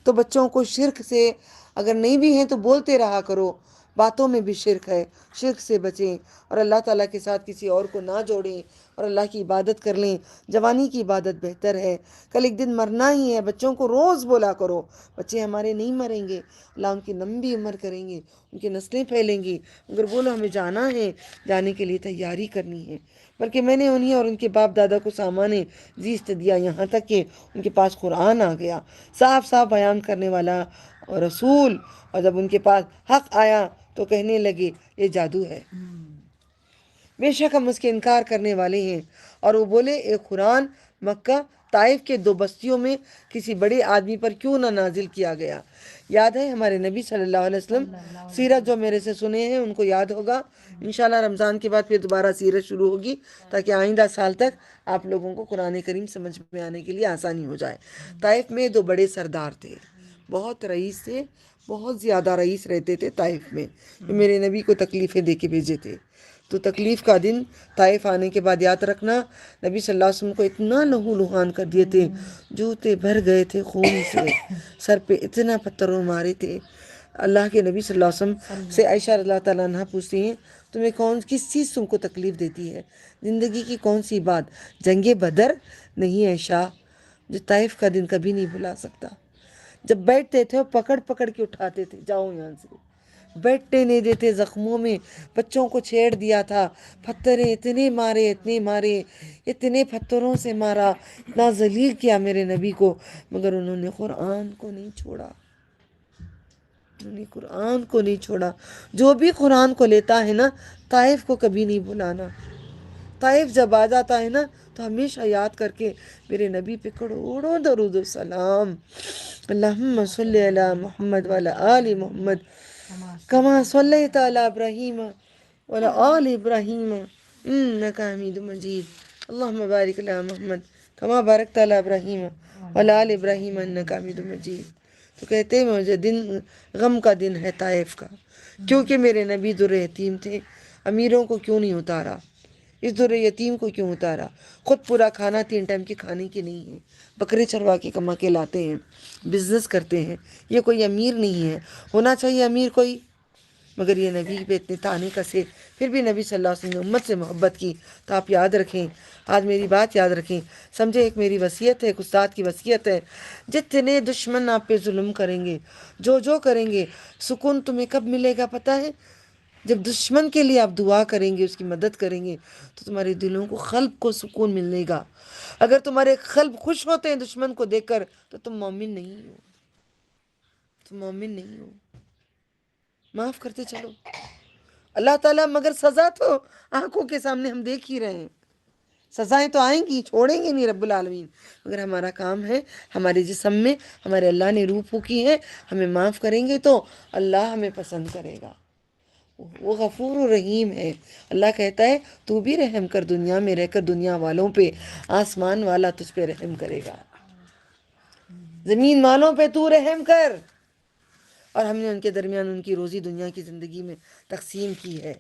تو بچوں کو شرک سے اگر نہیں بھی ہیں تو بولتے رہا کرو، باتوں میں بھی شرک ہے، شرک سے بچیں، اور اللہ تعالیٰ کے ساتھ کسی اور کو نہ جوڑیں، اور اللہ کی عبادت کر لیں۔ جوانی کی عبادت بہتر ہے، کل ایک دن مرنا ہی ہے۔ بچوں کو روز بولا کرو، بچے ہمارے نہیں مریں گے، اللہ ان کی لمبی عمر کریں گے، ان کی نسلیں پھیلیں گی، اگر بولو ہمیں جانا ہے، جانے کے لیے تیاری کرنی ہے۔ بلکہ میں نے انہیں اور ان کے باپ دادا کو سامان زیست دیا، یہاں تک کہ ان کے پاس قرآن آ گیا، صاف صاف بیان کرنے والا رسول، اور جب ان کے پاس حق آیا تو کہنے لگے یہ جادو ہے، بے شک ہم اس کے انکار کرنے والے ہیں۔ اور وہ بولے ایک قرآن مکہ طائف کے 2 بستیوں میں کسی بڑے آدمی پر کیوں نہ نازل کیا گیا۔ یاد ہے ہمارے نبی صلی اللہ علیہ وسلم سیرت جو میرے سے سنے ہیں ان کو یاد ہوگا، انشاءاللہ رمضان کے بعد پھر دوبارہ سیرت شروع ہوگی، تاکہ آئندہ سال تک آپ لوگوں کو قرآن کریم سمجھ میں آنے کے لیے آسانی ہو جائے۔ طائف میں 2 بڑے سردار تھے، بہت رئیس تھے، بہت زیادہ رئیس رہتے تھے طائف میں، جو میرے نبی کو تکلیفیں دے کے بھیجے تھے۔ تو تکلیف کا دن طائف آنے کے بعد یاد رکھنا، نبی صلی اللہ علیہ وسلم کو اتنا لہو لہان کر دیے تھے، جوتے بھر گئے تھے خون سے، سر پہ اتنا پتھروں مارے تھے۔ اللہ کے نبی صلی اللہ علیہ وسلم سے عائشہ رضی اللہ تعالیٰ عنہ پوچھتی ہیں تمہیں کس چیز تم کو تکلیف دیتی ہے، زندگی کی کون سی بات؟ جنگ بدر نہیں عائشہ، جو طائف کا دن کبھی نہیں بھلا سکتا۔ جب بیٹھتے تھے وہ پکڑ پکڑ کے اٹھاتے تھے، جاؤ یہاں سے، بیٹھنے نہیں دیتے، زخموں میں بچوں کو چھیڑ دیا تھا، پتھریں اتنے مارے، اتنے پتھروں سے مارا، اتنا ذلیل کیا میرے نبی کو، مگر انہوں نے قرآن کو نہیں چھوڑا، انہوں نے قرآن کو نہیں چھوڑا۔ جو بھی قرآن کو لیتا ہے نا، طائف کو کبھی نہیں بھلانا۔ طائف جب آ جاتا ہے نا تو ہمیشہ یاد کر کے میرے نبی پہ کروڑوں درود و سلام، اللہم صلی علی محمد وعلی آل محمد کما صلیت علی ابراہیم وعلی آل ابراہیم انک حمید مجید، اللہم بارک علی محمد کما بارکت علی ابراہیم وعلی آل ابراہیم انک حمید مجید۔ تو کہتے ہیں مجھے غم کا دن ہے طائف کا، کیونکہ میرے نبی در یتیم تھے، امیروں کو کیوں نہیں اتارا، اس در یتیم کو کیوں اتارا؟ خود پورا کھانا 3 ٹائم کے کھانے کی نہیں ہے، بکرے چروا کے کما کے لاتے ہیں، بزنس کرتے ہیں، یہ کوئی امیر نہیں ہے، ہونا چاہیے امیر کوئی، مگر یہ نبی پہ اتنے تانے کسے، پھر بھی نبی صلی اللہ علیہ وسلم نے امت سے محبت کی۔ تو آپ یاد رکھیں، آج میری بات یاد رکھیں، سمجھے، ایک میری وصیت ہے، ایک استاد کی وصیت ہے، جتنے دشمن آپ پہ ظلم کریں گے، جو کریں گے، سکون تمہیں کب ملے گا پتہ ہے؟ جب دشمن کے لیے آپ دعا کریں گے، اس کی مدد کریں گے، تو تمہارے دلوں کو، قلب کو سکون ملے گا۔ اگر تمہارے قلب خوش ہوتے ہیں دشمن کو دیکھ کر تو تم مومن نہیں ہو، تم مومن نہیں ہو۔ معاف کرتے چلو، اللہ تعالیٰ، مگر سزا تو آنکھوں کے سامنے ہم دیکھ ہی رہے ہیں، سزائیں تو آئیں گی، چھوڑیں گے نہیں رب العالمین، مگر ہمارا کام ہے، ہمارے جسم میں ہمارے اللہ نے روح پھونکی ہے، ہمیں معاف کریں گے تو اللہ ہمیں پسند کرے گا، وہ غفور و رحیم ہے۔ اللہ کہتا ہے تو بھی رحم کر، دنیا میں رہ کر دنیا والوں پہ، آسمان والا تجھ پہ رحم کرے گا، زمین والوں پہ تو رحم کر۔ اور ہم نے ان کے درمیان ان کی روزی دنیا کی زندگی میں تقسیم کی ہے،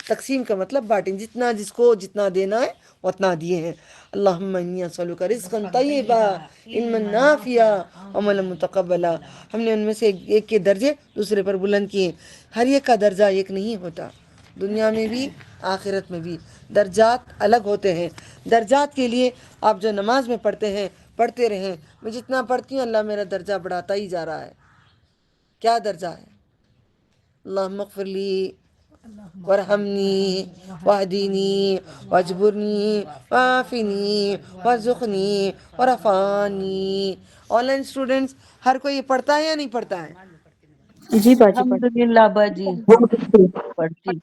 تقسیم کا مطلب بانٹیں، جتنا جس کو جتنا دینا ہے اتنا دیے ہیں۔ اللہم انی اسألک رزقا طیبا، علما نافعا، عملا متقبلا۔ ہم نے ان میں سے ایک کے درجے دوسرے پر بلند کیے، ہر ایک کا درجہ ایک نہیں ہوتا، دنیا میں بھی آخرت میں بھی درجات الگ ہوتے ہیں۔ درجات کے لیے آپ جو نماز میں پڑھتے ہیں پڑھتے رہیں. میں جتنا پڑھتی ہوں اللہ میرا درجہ بڑھاتا ہی جا رہا ہے. کیا درجہ ہے؟ اللہم اغفر لی ورحمنی واہدینی واجبرنی وعافنی وارزقنی ورفانی. آن لائن اسٹوڈنٹس ہر کوئی یہ پڑھتا ہے یا نہیں پڑھتا ہے؟ جی باجی الحمدللہ باجی پڑھتی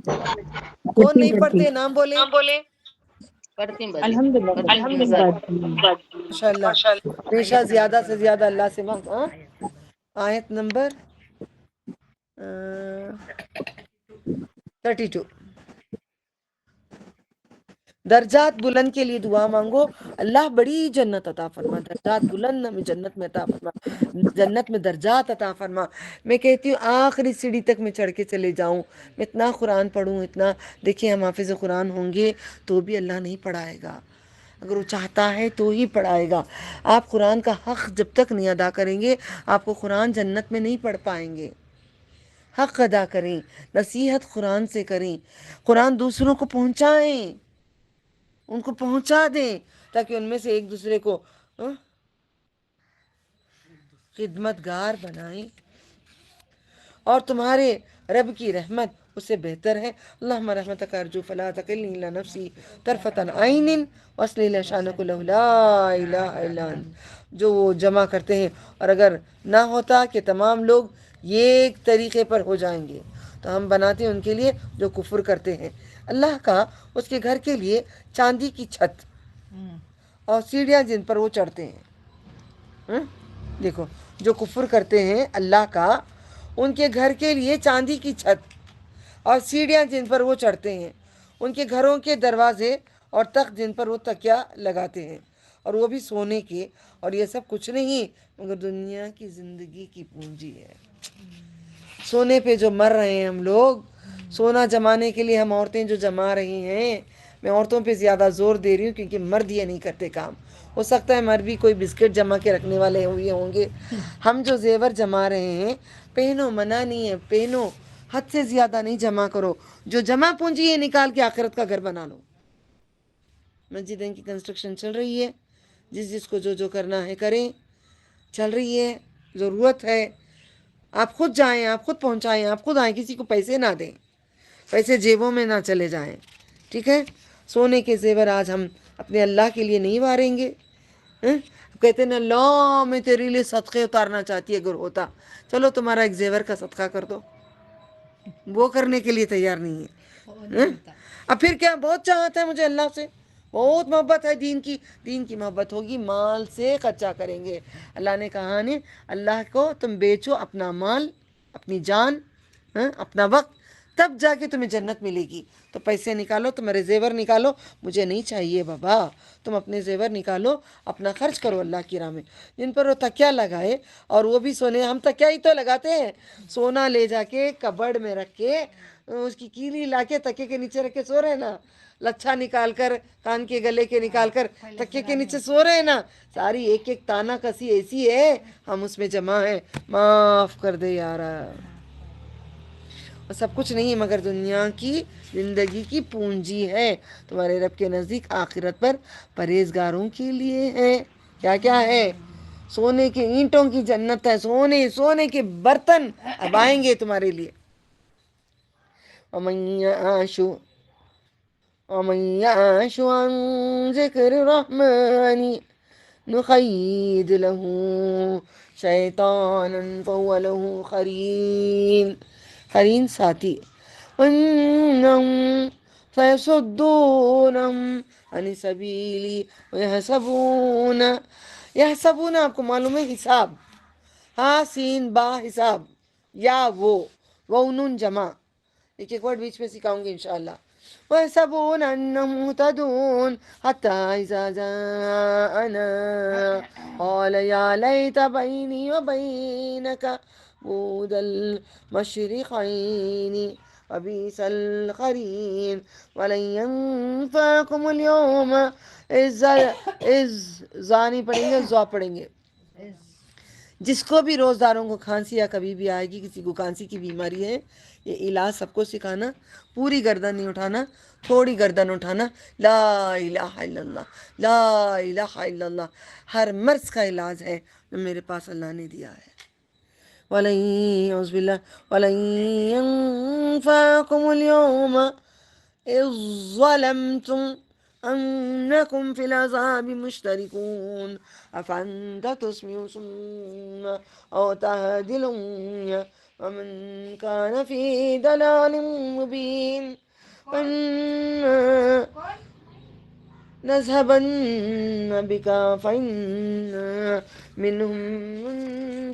کون نہیں پڑھتے؟ نام بولے. پڑھتی ہوں باجی الحمدللہ باجی. ماشاء اللہ. ہمیشہ زیادہ سے زیادہ اللہ سے مانگ. آیت نمبر 32. درجات بلند کے لیے دعا مانگو. اللہ بڑی جنت عطا فرما. درجات بلند ہمیں جنت میں عطا فرما. جنت میں درجات عطا فرما. میں کہتی ہوں آخری سیڑھی تک میں چڑھ کے چلے جاؤں. میں اتنا قرآن پڑھوں اتنا. دیکھیں ہم حافظ قرآن ہوں گے تو بھی اللہ نہیں پڑھائے گا. اگر وہ چاہتا ہے تو ہی پڑھائے گا. آپ قرآن کا حق جب تک نہیں ادا کریں گے آپ کو قرآن جنت میں نہیں پڑھ پائیں گے. حق ادا کریں. نصیحت قرآن سے کریں. قرآن دوسروں کو پہنچائیں. ان کو پہنچا دیں تاکہ ان میں سے ایک دوسرے کو خدمت گار بنائیں. اور تمہارے رب کی رحمت اس سے بہتر ہے. اللہم رحمتک ارجو فلا تکلنی الی نفسی طرفۃ عین واصلح لی شأن کلہ لا الہ الا انت. جو وہ جمع کرتے ہیں اور اگر نہ ہوتا کہ تمام لوگ یہ ایک طریقے پر ہو جائیں گے تو ہم بناتے ہیں ان کے لیے جو کفر کرتے ہیں. اللہ کا اس کے گھر کے لیے چاندی کی چھت اور سیڑھیاں جن پر وہ چڑھتے ہیں. دیکھو جو کفر کرتے ہیں اللہ کا ان کے گھر کے لیے چاندی کی چھت اور سیڑھیاں جن پر وہ چڑھتے ہیں. ان کے گھروں کے دروازے اور تخت جن پر وہ تکیہ لگاتے ہیں اور وہ بھی سونے کے. اور یہ سب کچھ نہیں مگر دنیا کی زندگی کی پونجی ہے. سونے پہ جو مر رہے ہیں ہم لوگ. سونا جمانے کے لیے ہم عورتیں جو جما رہی ہیں. میں عورتوں پہ زیادہ زور دے رہی ہوں کیونکہ مرد یہ نہیں کرتے کام. ہو سکتا ہے مرد بھی کوئی بسکٹ جما کے رکھنے والے ہوئے ہوں گے. ہم جو زیور جما رہے ہیں پہنو، منع نہیں ہے پہنو. حد سے زیادہ نہیں جمع کرو. جو جمع پونجی ہے نکال کے آخرت کا گھر بنا لو. مسجدیں کی کنسٹرکشن چل رہی ہے. جس کو جو کرنا ہے کریں. چل رہی ہے. ضرورت ہے. آپ خود جائیں، آپ خود پہنچائیں، آپ خود آئیں. کسی کو پیسے نہ دیں. پیسے جیبوں میں نہ چلے جائیں. ٹھیک ہے. سونے کے زیور آج ہم اپنے اللہ کے لیے نہیں واریں گے. کہتے ہیں نا اللہ میں تیرے لیے صدقے اتارنا چاہتی ہے. اگر ہوتا چلو تمہارا ایک زیور کا صدقہ کر دو. وہ کرنے کے لیے تیار نہیں ہے. اب پھر کیا بہت چاہتا ہے مجھے اللہ سے، بہت محبت ہے دین کی. دین کی محبت ہوگی مال سے خرچہ کریں گے. اللہ نے کہا نے اللہ کو تم بیچو اپنا مال، اپنی جان، اپنا وقت، تب جا کے تمہیں جنت ملے گی. تو پیسے نکالو، تمہارے زیور نکالو. مجھے نہیں چاہیے بابا. تم اپنے زیور نکالو، اپنا خرچ کرو اللہ کی راہ میں. جن پر وہ تکیہ لگائے اور وہ بھی سونے. ہم تکیہ ہی تو لگاتے ہیں. سونا لے جا کے کبڑ میں رکھ کے اس کی کیلی لا کے تکیے کے نیچے رکھ کے سو رہے ہیں نا. لچھا نکال کر کان کے گلے کے نکال کر تکیے کے نیچے سو رہے ہیں نا. ساری ایک ایک تانا کسی ایسی ہے ہم اس میں جمع ہیں. معاف کر دے یار. اور سب کچھ نہیں مگر دنیا کی زندگی کی پونجی ہے. تمہارے رب کے نزدیک آخرت پر پرہیزگاروں کے لیے ہے. کیا کیا ہے؟ سونے کے اینٹوں کی جنت ہے. سونے کے برتن اب آئیں گے تمہارے لیے. ومن يعش عن ذكر الرحمن نقيض له شيطانا فهو له قرين ساتھی. وإنهم فيصدونهم عن السبيل يحسبون آپ کو معلوم ہے حساب. ہاں سین با حساب یا وہ نون جمع. ایک ورڈ بیچ میں سکھاؤں گی انشاءاللہ. وَيَحْسَبُونَ أَنَّهُمْ مُهْتَدُونَ حَتَّى إِذَا جَاءَنَا قَالَ يَا لَيْتَ بَيْنِي وَبَيْنَكَ بُعْدَ الْمَشْرِقَيْنِ وَبِئْسَ الْقَرِينُ وَلَنْ يَنْفَعَكُمُ الْيَوْمَ إِذْ زانی پڑھیں گے، زوا پڑھیں گے. جس کو بھی روزداروں کو کھانسی یا کبھی بھی آئے گی، کسی کو کھانسی کی بیماری ہے، یہ علاج سب کو سکھانا، پوری گردن نہیں اٹھانا، تھوڑی گردن اٹھانا، لا الہ الا اللہ، لا الہ الا اللہ، ہر مرض کا علاج ہے جو میرے پاس اللہ نے دیا ہے۔ وَلَن اعوذ باللہ وَلَن ينفعكم اليوم إذ ظلمتم أنكم في العذاب مشتركون أفأنت تسمع الصم أو تهدي العمي ومن كان في ضلال مبين وإنا نذهبن بك فإنا منهم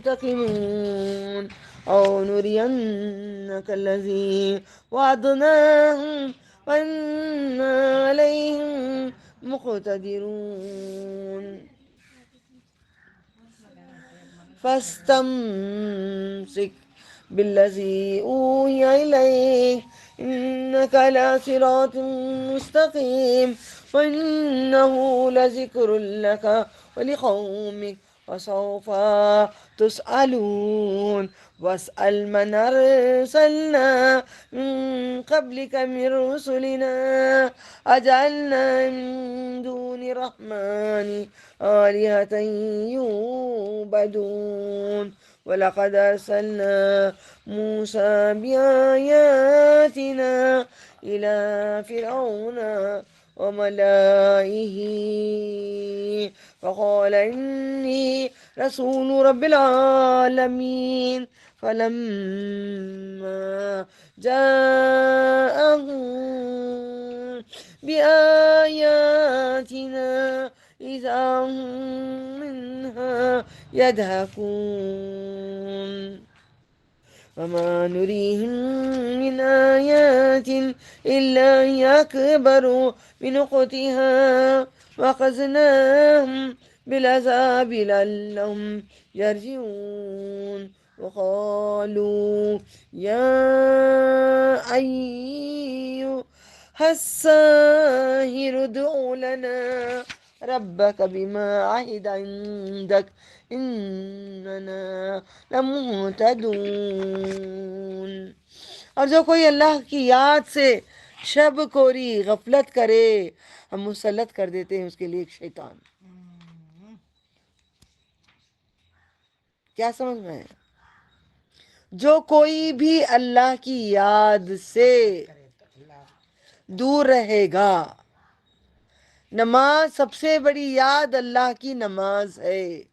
منتقمون أو نرينك الذي وعدناهم فإنا عليهم مقتدرون فاستمسك بالذي أوحي إليك إنك على صراط مستقيم وإنه لذكر لك ولقومك وسوف تسألون واسأل من أرسلنا من قبلك من رسلنا أجعلنا من دون الرحمن آلهة يعبدون ولقد أرسلنا موسى بآياتنا إلى فرعون وملائه فقال إني رسول رب العالمين فلما جاءهم بآياتنا إذا هم منها يضحكون وما نريهم من آيات إلا هي أكبر من أختها وأخذناهم بالعذاب لعلهم يرجعون وقالوا يا أيها الساحر ادع لنا ربك بما عهد عندك اننا لمهتدون۔ اور جو کوئی اللہ کی یاد سے شب کوری غفلت کرے ہم مسلط کر دیتے ہیں اس کے لیے ایک شیطان۔ کیا سمجھ میں ہے؟ جو کوئی بھی اللہ کی یاد سے دور رہے گا، نماز سب سے بڑی یاد اللہ کی نماز ہے۔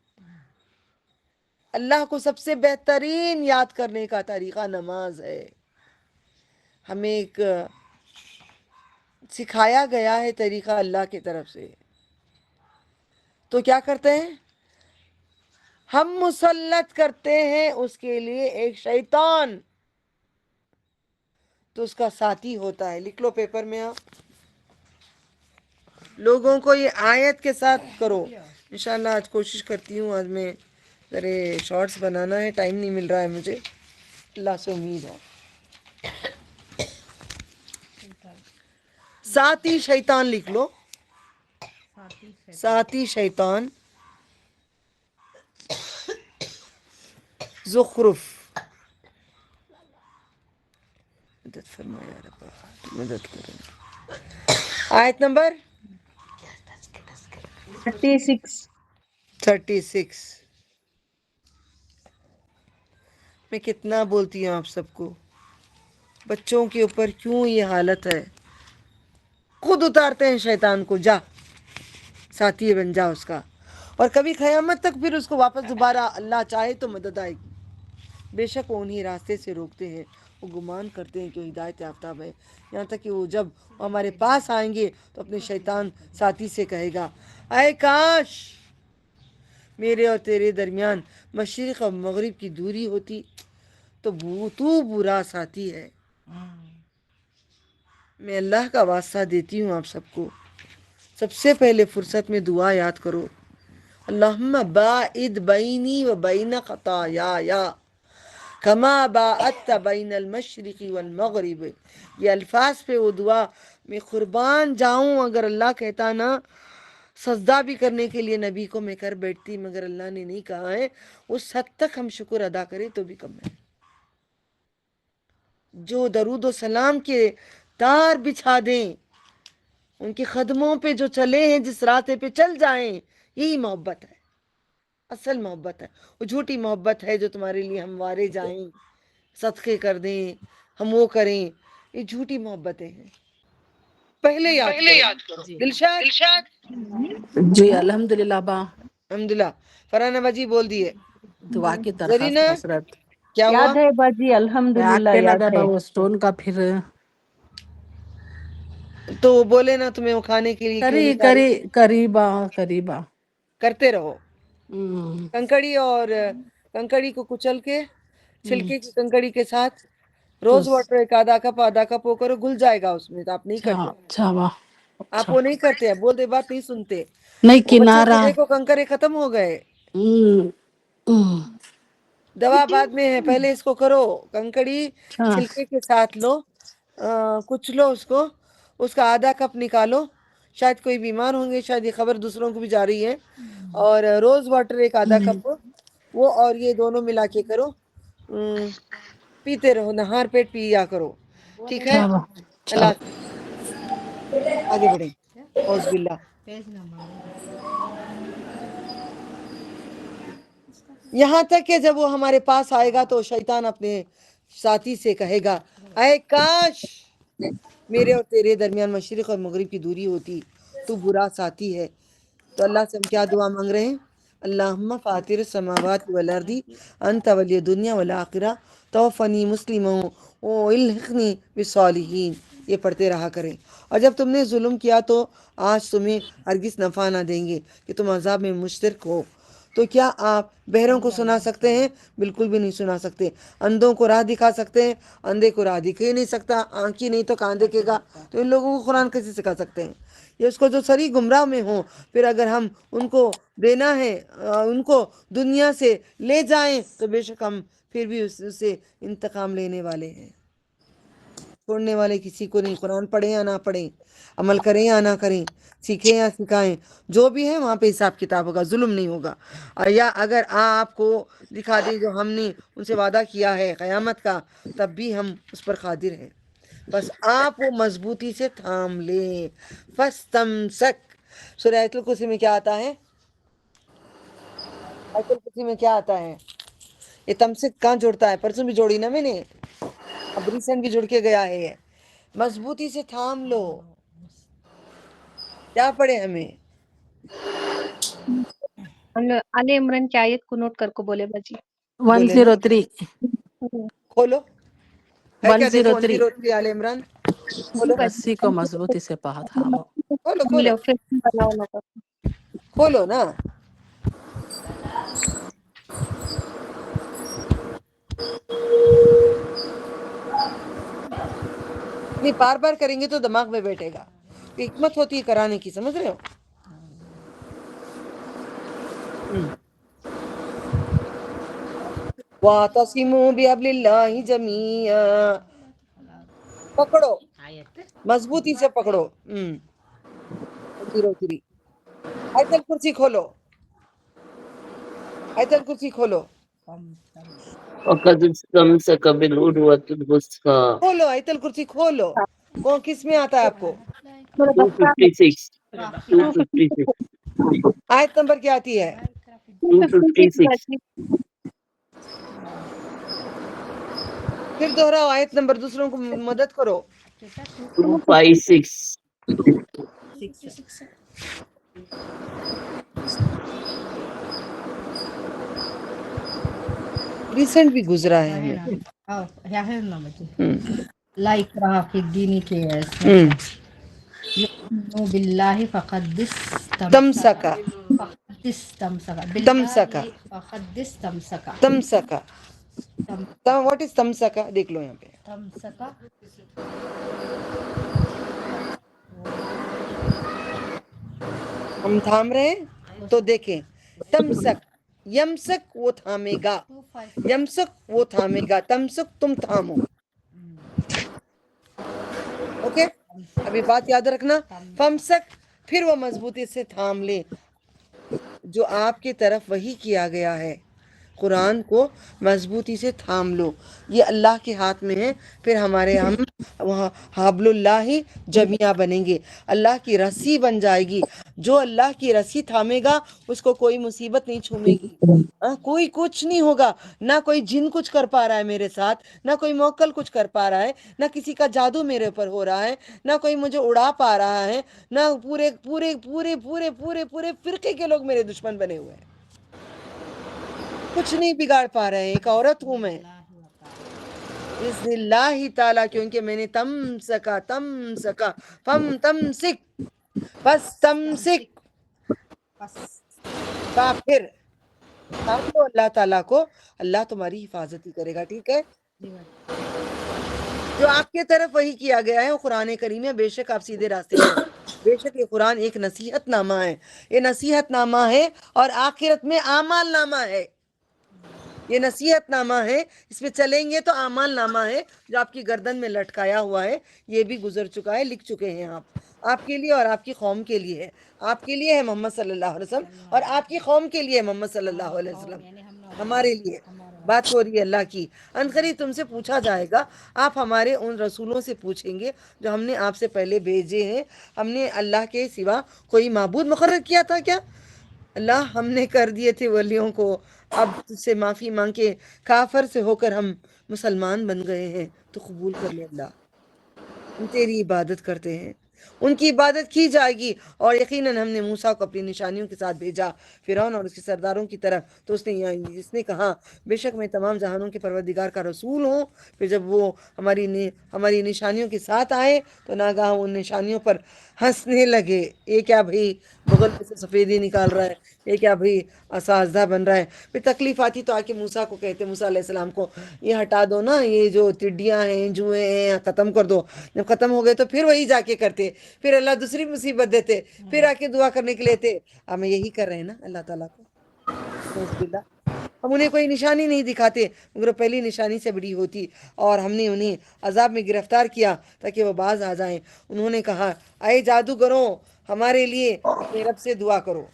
اللہ کو سب سے بہترین یاد کرنے کا طریقہ نماز ہے۔ ہمیں ایک سکھایا گیا ہے طریقہ اللہ کی طرف سے، تو کیا کرتے ہیں ہم؟ مسلط کرتے ہیں اس کے لیے ایک شیطان، تو اس کا ساتھی ہوتا ہے۔ لکھ لو پیپر میں، آپ لوگوں کو یہ آیت کے ساتھ کرو انشاءاللہ۔ آج کوشش کرتی ہوں، آج میں ذرا شارٹس بنانا ہے، ٹائم نہیں مل رہا ہے مجھے، اللہ سے امید ہے۔ ساتھی شیطان لکھ لو، ساتھی شیطان، زخرف، مدد فرمایا رب، مدد کریں۔ آیت نمبر 36۔ میں کتنا بولتی ہوں آپ سب کو، بچوں کے اوپر کیوں یہ حالت ہے؟ خود اتارتے ہیں شیطان کو، جا ساتھی بن جا اس کا، اور کبھی قیامت تک پھر اس کو واپس دوبارہ اللہ چاہے تو مدد آئے گی۔ بے شک وہ انہی راستے سے روکتے ہیں، وہ گمان کرتے ہیں کہ وہ ہدایت یافتہ ہے، یہاں تک کہ وہ جب ہمارے پاس آئیں گے تو اپنے شیطان ساتھی سے کہے گا، اے کاش میرے اور تیرے درمیان مشرق اور مغرب کی دوری ہوتی، تو تو برا ساتھی ہے۔ میں اللہ کا واسطہ دیتی ہوں آپ سب کو، سب سے پہلے فرصت میں دعا یاد کرو، اللہم باعد بینی و بین خطایا کما باعدت بین المشرق والمغرب۔ یہ الفاظ پہ وہ دعا میں قربان جاؤں، اگر اللہ کہتا نا سجدہ بھی کرنے کے لیے نبی کو میں کر بیٹھتی، مگر اللہ نے نہیں کہا ہے، اس حد تک ہم شکر ادا کریں تو بھی کم ہے۔ جو درود و سلام کے تار بچھا دیں، ان کے قدموں پہ جو چلے ہیں، جس راستے پہ چل جائیں، یہی محبت ہے، اصل محبت ہے۔ وہ جھوٹی محبت ہے جو تمہارے لیے ہم وارے جائیں، صدقے کر دیں، ہم وہ کریں، یہ جھوٹی محبتیں ہیں۔ پہلے یاد کرو دلشاد۔ جی الحمدللہ با الحمدللہ۔ فرحان باجی بول دیے۔ دعا کی درخواست زرینہ حضرت کیا ہوا؟ یاد ہے باجی الحمدللہ یاد ہے وہ اسٹون کا پھر تو وہ بولے نا تمہیں وہ کھانے کے لیے کیوں نہیں کھا رہی؟ قریبا کرتے رہو۔ کنکڑی اور کنکڑی کو کچل کے، چھلکے کی کنکڑی کے ساتھ روز واٹر ایک آدھا کپ وہ کرو، گل جائے گا اس میں۔ تو آپ نہیں کرتے، اچھا واہ آپ وہ نہیں کرتے، آپ بول دے بات نہیں سنتے۔ نہیں وہ بچے کو کنارہ دیکھو کنکڑے ختم ہو گئے، دوا بعد میں ہے، پہلے اس کو کرو۔ کنکڑی چھلکے کے ساتھ لو، کچلو اس کو، اس کا آدھا کپ نکالو۔ شاید کوئی بیمار ہوں گے، شاید یہ خبر دوسروں کو بھی جا رہی ہے۔ اور روز واٹر ایک آدھا کپ، وہ اور یہ دونوں ملا کے کرو، پیتے رہو، نہار پیٹ پیا کرو، ٹھیک ہے؟ اللہ آگے بڑھیں۔ اعوذ باللہ۔ پیج نمبر یہاں تک کہ جب وہ ہمارے پاس آئے گا تو شیطان اپنے ساتھی سے کہے گا، اے کاش میرے اور تیرے درمیان مشرق اور مغرب کی دوری ہوتی، تو برا ساتھی ہے۔ تو اللہ سے ہم کیا دعا مانگ رہے ہیں؟ اللہم فاطر السماوات والارض انت ولی دنیا والآخرہ توفنی مسلما والحقنی بالصالحین۔ یہ پڑھتے رہا کریں۔ اور جب تم نے ظلم کیا تو آج تمہیں ہرگز نفع نہ دیں گے کہ تم عذاب میں مشترک ہو۔ تو کیا آپ بہروں کو سنا سکتے ہیں؟ بالکل بھی نہیں سنا سکتے۔ اندھوں کو راہ دکھا سکتے ہیں؟ اندھے کو راہ دکھ ہی نہیں سکتا، آنکھ ہی نہیں تو کہاں دیکھے گا؟ تو ان لوگوں کو قرآن کیسے سکھا سکتے ہیں؟ یہ اس کو جو سری گمراہ میں ہوں، پھر اگر ہم ان کو دینا ہے، ان کو دنیا سے لے جائیں، تو بے شک ہم پھر بھی اس سے انتقام لینے والے ہیں۔ چھوڑنے والے کسی کو نہیں۔ قرآن پڑھیں یا نہ پڑھیں، عمل کریں یا نہ کریں، سیکھیں یا سکھائیں، جو بھی ہے وہاں پہ حساب کتاب ہوگا، ظلم نہیں ہوگا۔ یا اگر آپ کو دکھا دیں جو ہم نے ان سے وعدہ کیا ہے قیامت کا، تب بھی ہم اس پر قادر ہیں۔ بس آپ وہ مضبوطی سے تھام لیں۔ فَاسْتَمْسَكْ۔ سورہ آیت الکرسی میں کیا آتا ہے؟ آیت الکرسی میں کیا آتا ہے؟ یہ تمسک کہاں جوڑتا ہے؟ پرسوں بھی جوڑی نا میں نے، اب ریسنٹ بھی جڑ کے گیا ہے یہ۔ مضبوطی سے تھام لو۔ کیا پڑھے ہمیں؟ آل عمران کی آیت کو نوٹ کر کو بولے باجی۔ 103 کھولو، ہے کیا؟ دیکھو 103 103 آل عمران کھولو، رسی کو مضبوطی سے پہا تھا وہ کھولو کھولو کھولو نا۔ نہیں، بار بار کریں گے تو دماغ میں بیٹھے گا۔ یہ حکمت ہوتی ہے کرانے کی، سمجھ رہے ہو؟ وَاعْتَصِمُوا بِحَبْلِ اللَّهِ جَمِيعًا۔ پکڑو، مضبوطی سے پکڑو۔ 103 آیت الکرسی کھولو، آیت الکرسی کھولو، وقد استمسك بالعروة الوثقى کھولو آیت الکرسی کھولو۔ کون کس میں آتا ہے آپ کو؟ 256 256 آیت نمبر کیا آتی ہے؟ 256 پھر دوہراؤ آیت نمبر، دوسروں کو مدد کرو۔ 256 ریسنٹ بھی گزرا ہے ہمیں۔ یا ہے نا مجھے لائک رہا فی الدین کے یؤمنوا باللہ فقد تمسکا تمسکا تمسکا واٹ از تمسکا؟ دیکھ لو یہاں پہ۔ تمسکا ہم تھام رہے ہیں تو دیکھیں، تمسک، یمسک وہ تھامے گا، یمسک وہ تھامے گا، تمسک تم تھامو۔ اوکے، ابھی بات یاد رکھنا، فمسک پھر وہ مضبوطی سے تھام لے جو آپ کی طرف وحی کیا گیا ہے. قرآن کو مضبوطی سے تھام لو، یہ اللہ کے ہاتھ میں ہے. پھر ہم وہاں حبل اللہ جمیعہ بنیں گے، اللہ کی رسی بن جائے گی. جو اللہ کی رسی تھامے گا اس کو کوئی مصیبت نہیں چھومے گی. کوئی کچھ نہیں ہوگا، نہ کوئی جن کچھ کر پا رہا ہے میرے ساتھ، نہ کوئی موکل کچھ کر پا رہا ہے، نہ کسی کا جادو میرے اوپر ہو رہا ہے، نہ کوئی مجھے اڑا پا رہا ہے، نہ پورے پورے پورے پورے پورے پورے فرقے کے لوگ میرے دشمن بنے ہوئے ہیں. کچھ نہیں بگاڑ پا رہے ہیں. ایک عورت ہوں میں بِإِذْنِ اللہ تعالیٰ، کیونکہ میں نے تم سکا فم تم سک بس تم سک پھر تھام لو اللہ تعالیٰ کو، اللہ تمہاری حفاظت ہی کرے گا. ٹھیک ہے؟ جو آپ کی طرف وہی کیا گیا ہے وہ قرآن کریم ہے. بے شک آپ سیدھے راستے پر ہیں. بے شک یہ قرآن ایک نصیحت نامہ ہے، یہ نصیحت نامہ ہے اور آخرت میں اعمال نامہ ہے. یہ نصیحت نامہ ہے، اس میں چلیں گے تو اعمال نامہ ہے جو آپ کی گردن میں لٹکایا ہوا ہے. یہ بھی گزر چکا ہے، لکھ چکے ہیں آپ کے لیے اور آپ کی قوم کے لیے ہے. آپ کے لیے ہے محمد صلی اللہ علیہ وسلم اور آپ کی قوم کے لیے ہے محمد صلی اللہ علیہ وسلم. ہمارے لیے بات ہو رہی ہے اللہ کی. عنقریب تم سے پوچھا جائے گا، آپ ہمارے ان رسولوں سے پوچھیں گے جو ہم نے آپ سے پہلے بھیجے ہیں، ہم نے اللہ کے سوا کوئی معبود مقرر کیا تھا کیا؟ اللہ ہم نے کر دیے تھے ولیوں کو، اب تجھ سے معافی مانگ کے کافر سے ہو کر ہم مسلمان بن گئے ہیں، تو قبول کر لے اللہ. ہم تیری عبادت کرتے ہیں، ان کی عبادت کی جائے گی. اور یقیناً ہم نے موسیٰ کو اپنی نشانیوں کے ساتھ بھیجا فرعون اور اس کے سرداروں کی طرف، تو اس نے کہا بے شک میں تمام جہانوں کے پروردگار کا رسول ہوں. پھر جب وہ ہماری نشانیوں کے ساتھ آئے تو ناگاہ ان نشانیوں پر ہنسنے لگے. یہ کیا بھئی بغل میں سے سفیدی نکال رہا ہے، یہ کیا بھئی اساتذہ بن رہا ہے. پھر تکلیف آتی تو آ کے موسیٰ کو کہتے، موسیٰ علیہ السلام کو، یہ ہٹا دو نا، یہ جو ٹڈیاں ہیں جوئیں ہیں ختم کر دو. جب ختم ہو گئے تو پھر وہی جا کے کرتے، پھر اللہ دوسری مصیبت دیتے، پھر آ کے دعا کرنے کے لیے تھے. ہم یہی کر رہے ہیں نا اللہ تعالیٰ کو. نعوذ باللہ. ہم انہیں کوئی نشانی نہیں دکھاتے مگر پہلی نشانی سے بڑی ہوتی، اور ہم نے انہیں عذاب میں گرفتار کیا تاکہ وہ باز آ جائیں. انہوں نے کہا اے جادوگروں، ہمارے لیے اپنے رب سے دعا کرو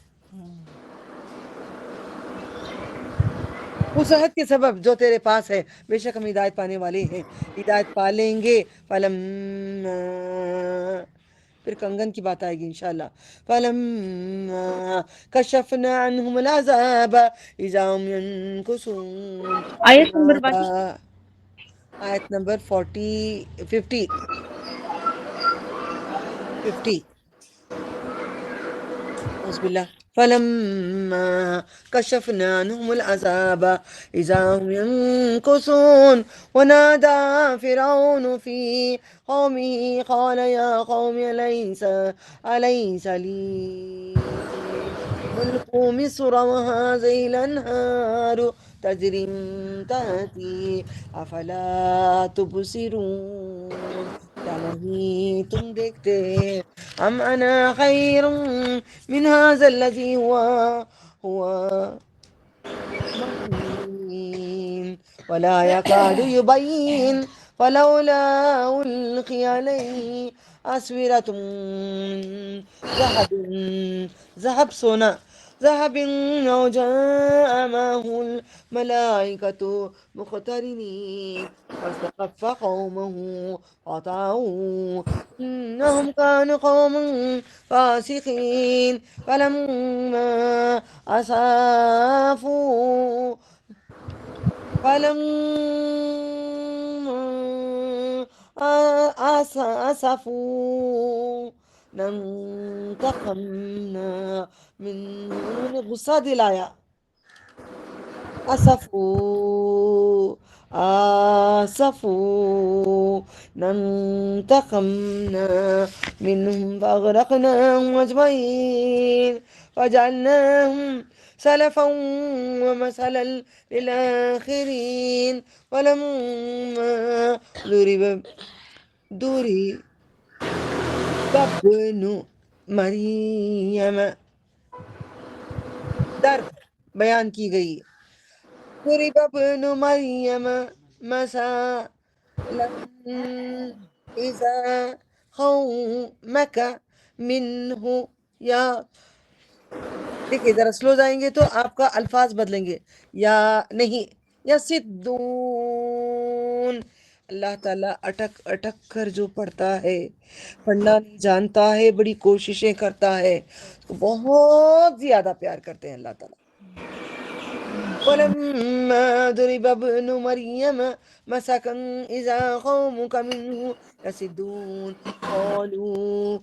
اس عہد کے سبب جو تیرے پاس ہے. بے شک ہم ہدایت پانے والے ہیں، ہدایت پا لیں گے. پھر کنگن کی بات آئے گی انشاءاللہ. فَلَمَّا كَشَفْنَا عَنْهُمُ الْعَذَابَ إِذَا هُمْ يَنْكُثُونَ. آیت نمبر باجی؟ آیت نمبر 50. أعوذ بالله. فلما كشفنا عنهم العذاب إذا هم ينكثون ونادى فرعون في قومه قال يا قوم أليس لي ملك مصر وهذه الأنهار تجري من تحتي أفلا تبصرون. کیا نہیں تم دیکھتے ام انا خیر من هذا الذي هو مهين ولا يكاد يبين فلولا ألقي عليه أسورة من ذهب سونا ذهب أو جاء معه الملائكة مقترنين فاستخف قومه قطعوا إنهم كانوا قوما فاسقين. فلما آسفوا انتقمنا منهم. غصہ دلایا. آسفوا انتقمنا منهم فأغرقناهم أجمعين وجعلناهم سلفا ومثلا للآخرين. ولما ضرب ابن مریم، درد بیان کی گئی. ضرب ابن مریم مثلا إذا قومك منه یا دیکھیے ذرا سلو جائیں گے تو آپ کا الفاظ بدلیں گے. یا نہیں، یا صدون. اللہ تعالیٰ اٹک اٹک کر جو پڑھتا ہے، پڑھنا نہیں جانتا ہے، بڑی کوششیں کرتا ہے، اس کو بہت زیادہ پیار کرتے ہیں اللہ تعالیٰ. وَلَمَّا ضُرِبَ ابْنُ مَرْيَمَ مَسَكًا إِذَا قَوْمُكَ مِنْهُ يَصِدُّونَ قَالُوا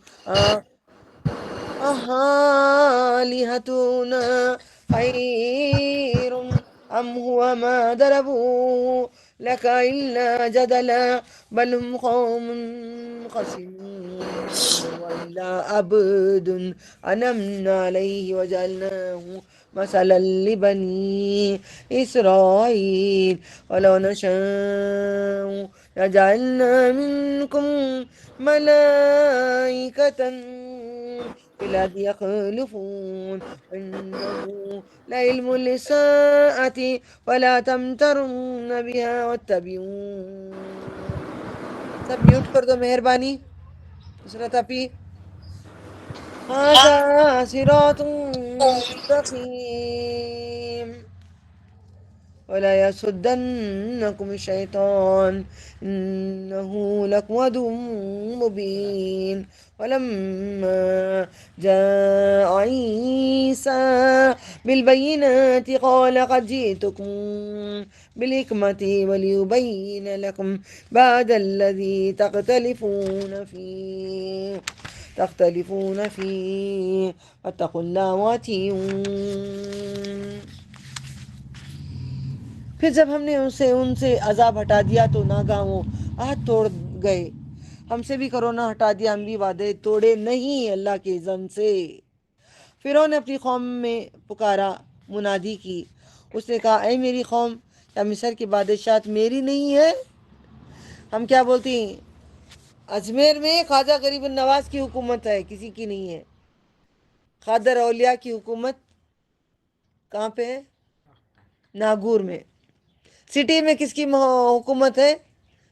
أَآلِهَتُنَا خَيْرٌ أَمْ هُوَ مَا ضَرَبُوهُ لَكَ إِلَّا جَدَلًا بَلْ هُمْ قَوْمٌ خَصِمُونَ وَإِلَّا عَبْدٌ أَنْعَمْنَا عَلَيْهِ وَجَعَلْنَاهُ مثلا لبني إسرائيل ولو نشاء لجعلنا منكم ملائكة في الأرض يخلفون إنه لعلم للساعة ولا تمترن بها واتبعون. سب میوٹ کر دو مہربانی. نصرت اپی. هذا صراط مستقيم ولا يصدنكم الشيطان إنه لكم عدو مبين. ولما جاء عيسى بالبينات قال قد جئتكم بالحكمة وليبين لكم بعد الذي تختلفون فيه واتقوا الله وأطيعون. پھر جب ہم نے ان سے عذاب ہٹا دیا تو ناگاہ وہ عہد توڑ گئے. ہم سے بھی کرونا ہٹا دیا، ہم بھی وعدے توڑے نہیں اللہ کے اذن سے. فرعون نے اپنی قوم میں پکارا، منادی کی. اس نے کہا اے میری قوم، کیا مصر کی بادشاہت میری نہیں ہے؟ ہم کیا بولتے ہیں؟ اجمیر میں خواجہ غریب النواز کی حکومت ہے، کسی کی نہیں ہے. قادر اولیاء کی حکومت کہاں پہ ہے؟ ناگور میں. سٹی میں کس کی حکومت ہے؟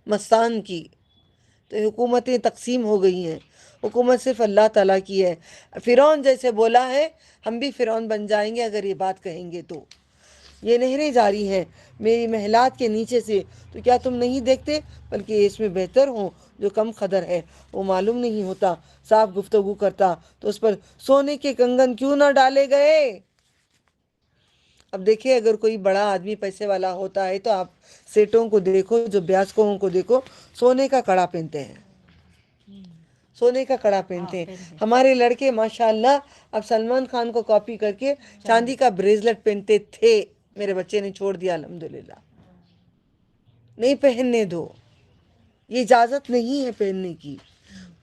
مستان کی. تو حکومتیں تقسیم ہو گئی ہیں، حکومت صرف اللہ تعالیٰ کی ہے. فرعون جیسے بولا ہے ہم بھی فرعون بن جائیں گے اگر یہ بات کہیں گے تو. یہ نہریں جاری ہیں میری محلات کے نیچے سے، تو کیا تم نہیں دیکھتے؟ بلکہ اس میں بہتر ہوں جو کم قدر ہے. وہ معلوم نہیں ہوتا، صاف گفتگو کرتا تو اس پر سونے کے کنگن کیوں نہ ڈالے گئے. اب دیکھیں اگر کوئی بڑا آدمی پیسے والا ہوتا ہے تو آپ سیٹوں کو دیکھو، جو بیاسکوں کو دیکھو، سونے کا کڑا پہنتے ہیں، سونے کا کڑا پہنتے ہیں. ہمارے لڑکے ماشاءاللہ اب سلمان خان کو کاپی کر کے چاندی کا بریسلٹ پہنتے تھے. میرے بچے نے چھوڑ دیا الحمدللہ. نہیں پہننے دو، یہ اجازت نہیں ہے پہننے کی.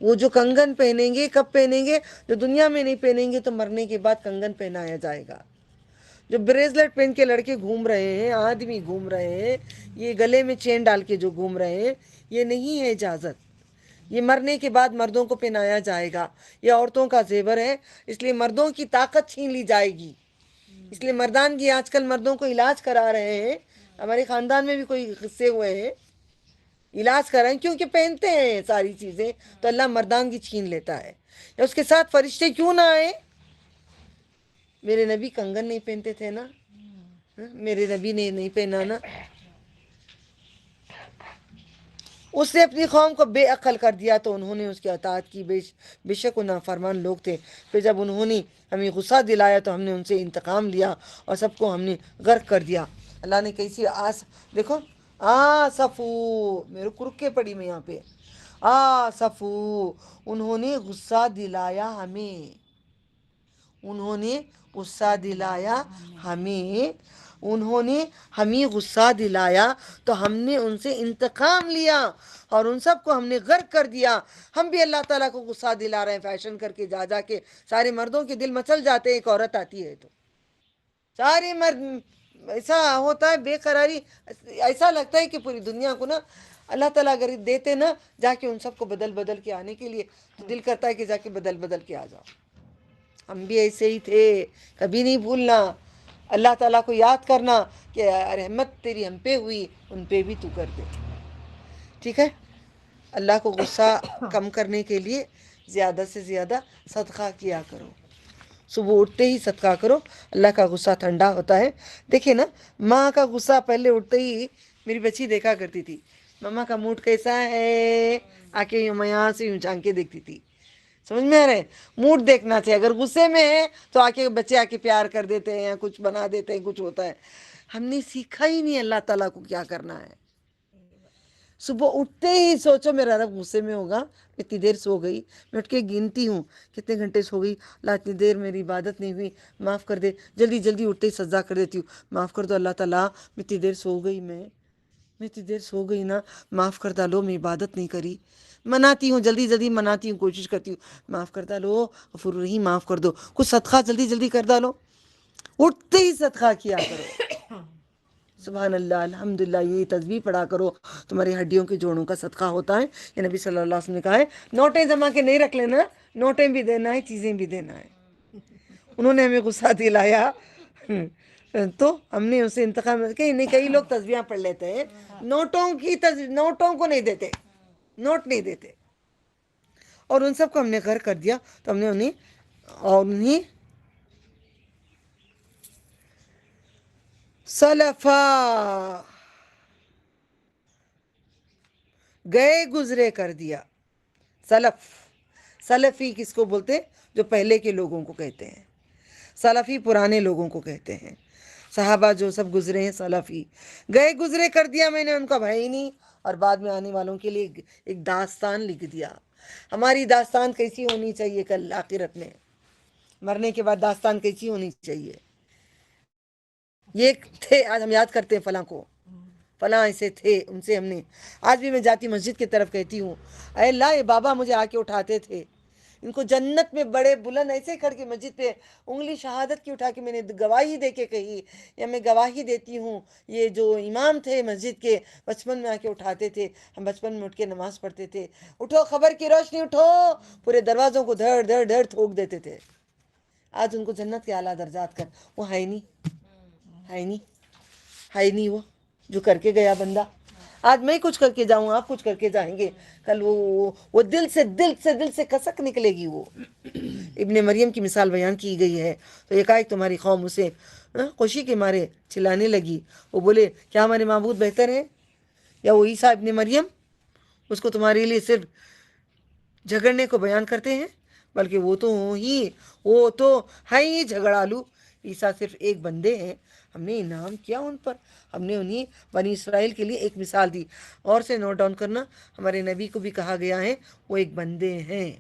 وہ جو کنگن پہنیں گے کب پہنیں گے؟ جو دنیا میں نہیں پہنیں گے تو مرنے کے بعد کنگن پہنایا جائے گا. جو بریسلٹ پہن کے لڑکے گھوم رہے ہیں، آدمی گھوم رہے ہیں، یہ گلے میں چین ڈال کے جو گھوم رہے ہیں، یہ نہیں ہے اجازت. یہ مرنے کے بعد مردوں کو پہنایا جائے گا. یہ عورتوں کا زیور ہے، اس لیے مردوں کی طاقت چھین لی جائے گی. اس لیے مردان کی آج کل مردوں کو علاج کرا رہے ہیں. ہمارے خاندان میں بھی کوئی قصے ہوئے ہیں، علاج کر رہے ہیں کیونکہ پہنتے ہیں ساری چیزیں تو اللہ مردان کی چھین لیتا ہے. یا اس کے ساتھ فرشتے کیوں نہ آئے؟ میرے نبی کنگن نہیں پہنتے تھے نا، میرے نبی نے نہیں پہنا نا. اس نے اپنی قوم کو بے عقل کر دیا تو انہوں نے اس کی اطاعت کی. بے شک وہ نافرمان لوگ تھے. پھر جب انہوں نے ہمیں غصہ دلایا تو ہم نے ان سے انتقام لیا اور سب کو ہم نے غرق کر دیا. اللہ نے کیسی دیکھو آسفو، میرے کرکے پڑی میں یہاں پہ آسفو، انہوں نے غصہ دلایا ہمیں، انہوں نے غصہ دلایا ہمیں، انہوں نے ہمیں غصہ دلایا تو ہم نے ان سے انتقام لیا اور ان سب کو ہم نے غرق کر دیا. ہم بھی اللہ تعالیٰ کو غصہ دلا رہے ہیں فیشن کر کے، جا جا کے سارے مردوں کے دل مچل جاتے ہیں. ایک عورت آتی ہے تو سارے مرد ایسا ہوتا ہے بے قراری، ایسا لگتا ہے کہ پوری دنیا کو نا اللہ تعالیٰ اگر دیتے نا جا کے ان سب کو بدل بدل کے آنے کے لیے، تو دل کرتا ہے کہ جا کے بدل بدل کے آ جاؤ. ہم بھی ایسے ہی تھے. کبھی نہیں بھولنا اللہ تعالیٰ کو یاد کرنا کہ رحمت تیری ہم پہ ہوئی، ان پہ بھی تو کر دے. ٹھیک ہے؟ اللہ کو غصہ کم کرنے کے لیے زیادہ سے زیادہ صدقہ کیا کرو. صبح اٹھتے ہی صدقہ کرو, اللہ کا غصہ ٹھنڈا ہوتا ہے. دیکھیں نا, ماں کا غصہ پہلے اٹھتے ہی میری بچی دیکھا کرتی تھی, ماما کا موڈ کیسا ہے, آ کے میں یہاں سے یوں جھانک کے دیکھتی تھی. سمجھ میں آ رہا ہے, موڈ دیکھنا چاہیے. اگر غصے میں ہے تو آ کے بچے آ کے پیار کر دیتے ہیں یا کچھ بنا دیتے ہیں, کچھ ہوتا ہے. ہم نے سیکھا ہی نہیں اللہ تعالیٰ کو کیا کرنا ہے. صبح اٹھتے ہی سوچو میرا رب غصے میں ہوگا, اتنی دیر سو گئی, میں اٹھ کے گنتی ہوں کتنے گھنٹے سو گئی, اللہ اتنی دیر میری عبادت نہیں ہوئی, معاف کر دے. جلدی جلدی اٹھتے ہی سجدہ کر دیتی ہوں, معاف کر دو اللہ تعالیٰ, میں اتنی دیر سو گئی, میں اتنی دیر سو گئی نا, معاف کر ڈالو, میں عبادت نہیں کری. مناتی ہوں, جلدی جلدی مناتی ہوں, کوشش کرتی ہوں, معاف کر ڈالو غفور رحیم, معاف کر دو. کچھ صدقہ جلدی جلدی کر ڈالو, اٹھتے ہی صدقہ کیا کرو. سبحان اللہ, الحمدللہ, یہ تسبیح پڑھا کرو, تمہاری ہڈیوں کے جوڑوں کا صدقہ ہوتا ہے. یہ نبی صلی اللہ علیہ وسلم نے کہا ہے, نوٹیں جمع کے نہیں رکھ لینا, نوٹیں بھی دینا ہے, چیزیں بھی دینا ہے. انہوں نے ہمیں غصہ دلایا تو ہم نے اسے انتقام کہ نہیں, کئی لوگ تسبیحاں پڑھ لیتے ہیں, نوٹوں کو نہیں دیتے, نوٹ نہیں دیتے, اور ان سب کو ہم نے غر کر دیا. تو ہم نے انہیں سلفا, گئے گزرے کر دیا. سلفی کس کو بولتے, جو پہلے کے لوگوں کو کہتے ہیں. سلفی پرانے لوگوں کو کہتے ہیں. صحابہ جو سب گزرے ہیں سلفی. گئے گزرے کر دیا میں نے ان کا بھائی نہیں, اور بعد میں آنے والوں کے لیے ایک داستان لکھ دیا. ہماری داستان کیسی ہونی چاہیے کل آخرت میں, مرنے کے بعد داستان کیسی ہونی چاہیے. یہ تھے, آج ہم یاد کرتے ہیں فلاں کو, فلاں ایسے تھے, ان سے ہم نے. آج بھی میں جاتی مسجد کی طرف کہتی ہوں, اے اللہ, یہ بابا مجھے آ کے اٹھاتے تھے, ان کو جنت میں بڑے بلند ایسے کھڑ کے مسجد پہ انگلی شہادت کی اٹھا کے میں نے گواہی دے کے کہی, یا میں گواہی دیتی ہوں, یہ جو امام تھے مسجد کے, بچپن میں آ کے اٹھاتے تھے, ہم بچپن میں اٹھ کے نماز پڑھتے تھے, اٹھو خبر کی روشنی اٹھو, پورے دروازوں کو دھڑ دھڑ دھڑ ٹھوک دیتے تھے. آج ان کو جنت کے اعلیٰ درجات کر, وہ ہے نہیں وہ جو کر کے گیا بندہ. آج میں کچھ کر کے جاؤں, آپ کچھ کر کے جائیں گے, کل وہ دل سے کسک نکلے گی. وہ ابن مریم کی مثال بیان کی گئی ہے. تو ایک تمہاری قوم اسے خوشی کے مارے چلانے لگی. وہ بولے, کیا ہمارے معبود بہتر ہیں یا وہ عیسیٰ ابن مریم؟ اس کو تمہارے لیے صرف جھگڑنے کو بیان کرتے ہیں, بلکہ وہ تو ہے ہی جھگڑالو. عیسیٰ صرف ایک بندے ہیں, ہم نے انعام کیا ان پر, ہم نے انہیں بنی اسرائیل کے لیے ایک مثال دی. اور سے نوٹ ڈاؤن کرنا, ہمارے نبی کو بھی کہا گیا ہے وہ ایک بندے ہیں.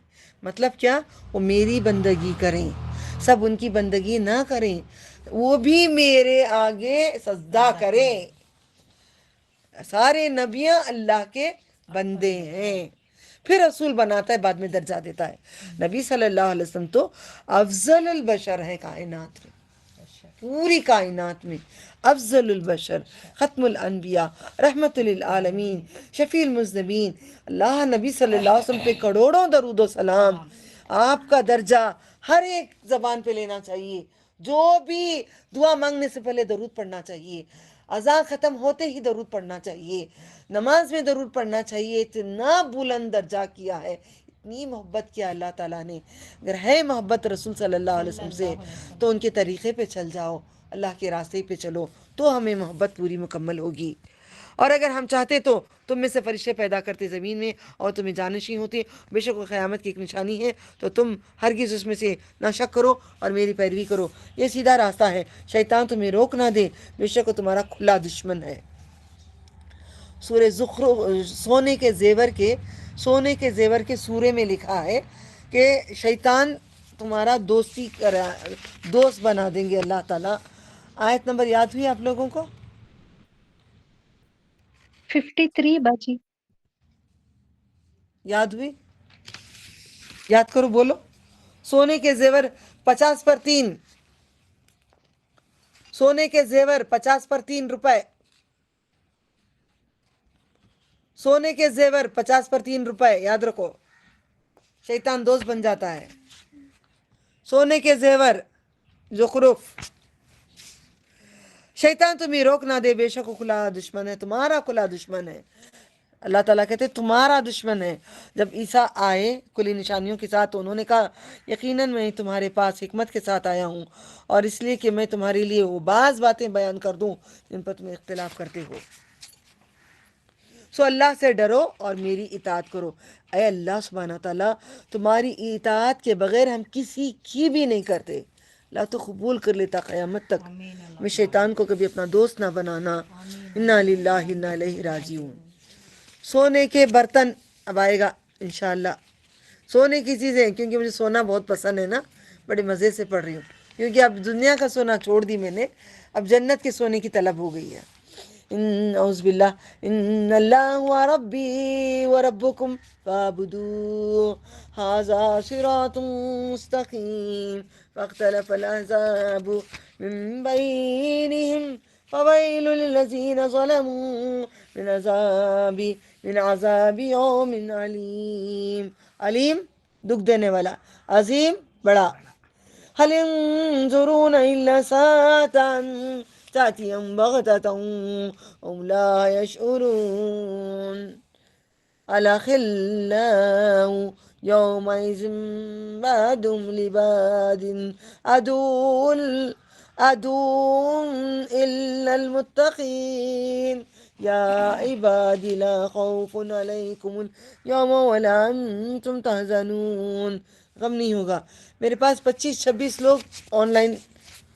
مطلب کیا, وہ میری بندگی کریں, سب ان کی بندگی نہ کریں, وہ بھی میرے آگے سجدہ کریں. سارے نبیاں اللہ کے بندے ہیں. پھر رسول بناتا ہے, بعد میں درجہ دیتا ہے. نبی صلی اللہ علیہ وسلم تو افضل البشر ہیں کائنات میں, پوری کائنات میں افضل البشر, ختم الانبیاء, رحمت للعالمین, شفیع المذنبین. اللہ نبی صلی اللہ علیہ وسلم پہ کروڑوں درود و سلام. آپ کا درجہ ہر ایک زبان پہ لینا چاہیے. جو بھی دعا مانگنے سے پہلے درود پڑھنا چاہیے, اذان ختم ہوتے ہی درود پڑھنا چاہیے, نماز میں درود پڑھنا چاہیے. اتنا بلند درجہ کیا ہے, اتنی محبت کیا اللہ تعالیٰ نے. اگر ہے محبت رسول صلی اللہ علیہ وسلم سے, تو ان کے طریقے پہ چل جاؤ, اللہ کے راستے پہ چلو, تو ہمیں محبت پوری مکمل ہوگی. اور اگر ہم چاہتے تو تم میں سے فرشتے پیدا کرتے زمین میں, اور تمہیں جانشین ہوتے. بے شک وہ قیامت کی ایک نشانی ہے, تو تم ہرگز اس میں سے نہ شک کرو اور میری پیروی کرو. یہ سیدھا راستہ ہے, شیطان تمہیں روک نہ دے, بے شک وہ تمہارا کھلا دشمن ہے. سورہ زخرف, سونے کے زیور کے سورے میں لکھا ہے کہ شیطان تمہارا دوست بنا دیں گے اللہ تعالیٰ. آیت نمبر یاد ہوئی آپ لوگوں کو؟ 53 باجی. یاد ہوئی؟ یاد کرو, بولو. سونے کے زیور 50 پر 3, سونے کے زیور 50 پر 3 روپے, سونے کے زیور 50 پر 3 روپے. یاد رکھو, شیطان دوست بن جاتا ہے. سونے کے زیور زخرف, شیطان تمہیں روک نہ دے, بے شک کھلا دشمن ہے, تمہارا کھلا دشمن ہے. اللہ تعالیٰ کہتے تمہارا دشمن ہے. جب عیسیٰ آئے کلی نشانیوں کے ساتھ تو انہوں نے کہا یقیناً میں تمہارے پاس حکمت کے ساتھ آیا ہوں اور اس لیے کہ میں تمہارے لیے وہ بعض باتیں بیان کر دوں جن پر تم اختلاف کرتے ہو. سو اللہ سے ڈرو اور میری اطاعت کرو. اے اللہ سبحانہ تعالیٰ تمہاری اطاعت کے بغیر ہم کسی کی بھی نہیں کرتے. اللہ تو قبول کر لیتا قیامت تک. میں شیطان کو کبھی اپنا دوست نہ بنانا. انا للہ انا الیہ راجعون. سونے کے برتن اب آئے گا انشاءاللہ. سونے کی چیزیں کیونکہ مجھے سونا بہت پسند ہے نا, بڑے مزے سے پڑھ رہی ہوں کیونکہ اب دنیا کا سونا چھوڑ دی میں نے, اب جنت کے سونے کی طلب ہو گئی ہے. اعوذ باللہ ان اللہ ہوا ربی و ربکم فاعبدوہ ھذا صراط مستقیم فاختلف الاحزاب من بینہم فویل للذین ظلموا من عذاب یوم علیم. علیم دکھ دینے والا, عظیم بڑا. هل ينظرون إلا ساعة تأتيهم بغتة وهم لا يشعرون الأخلاء يومئذ بعضهم لبعض عدو إلا المتقين يا عبادي لا خوف عليكم اليوم ولا أنتم تحزنون. غم نہیں ہوگا. میرے پاس 25-26 لوگ آن لائن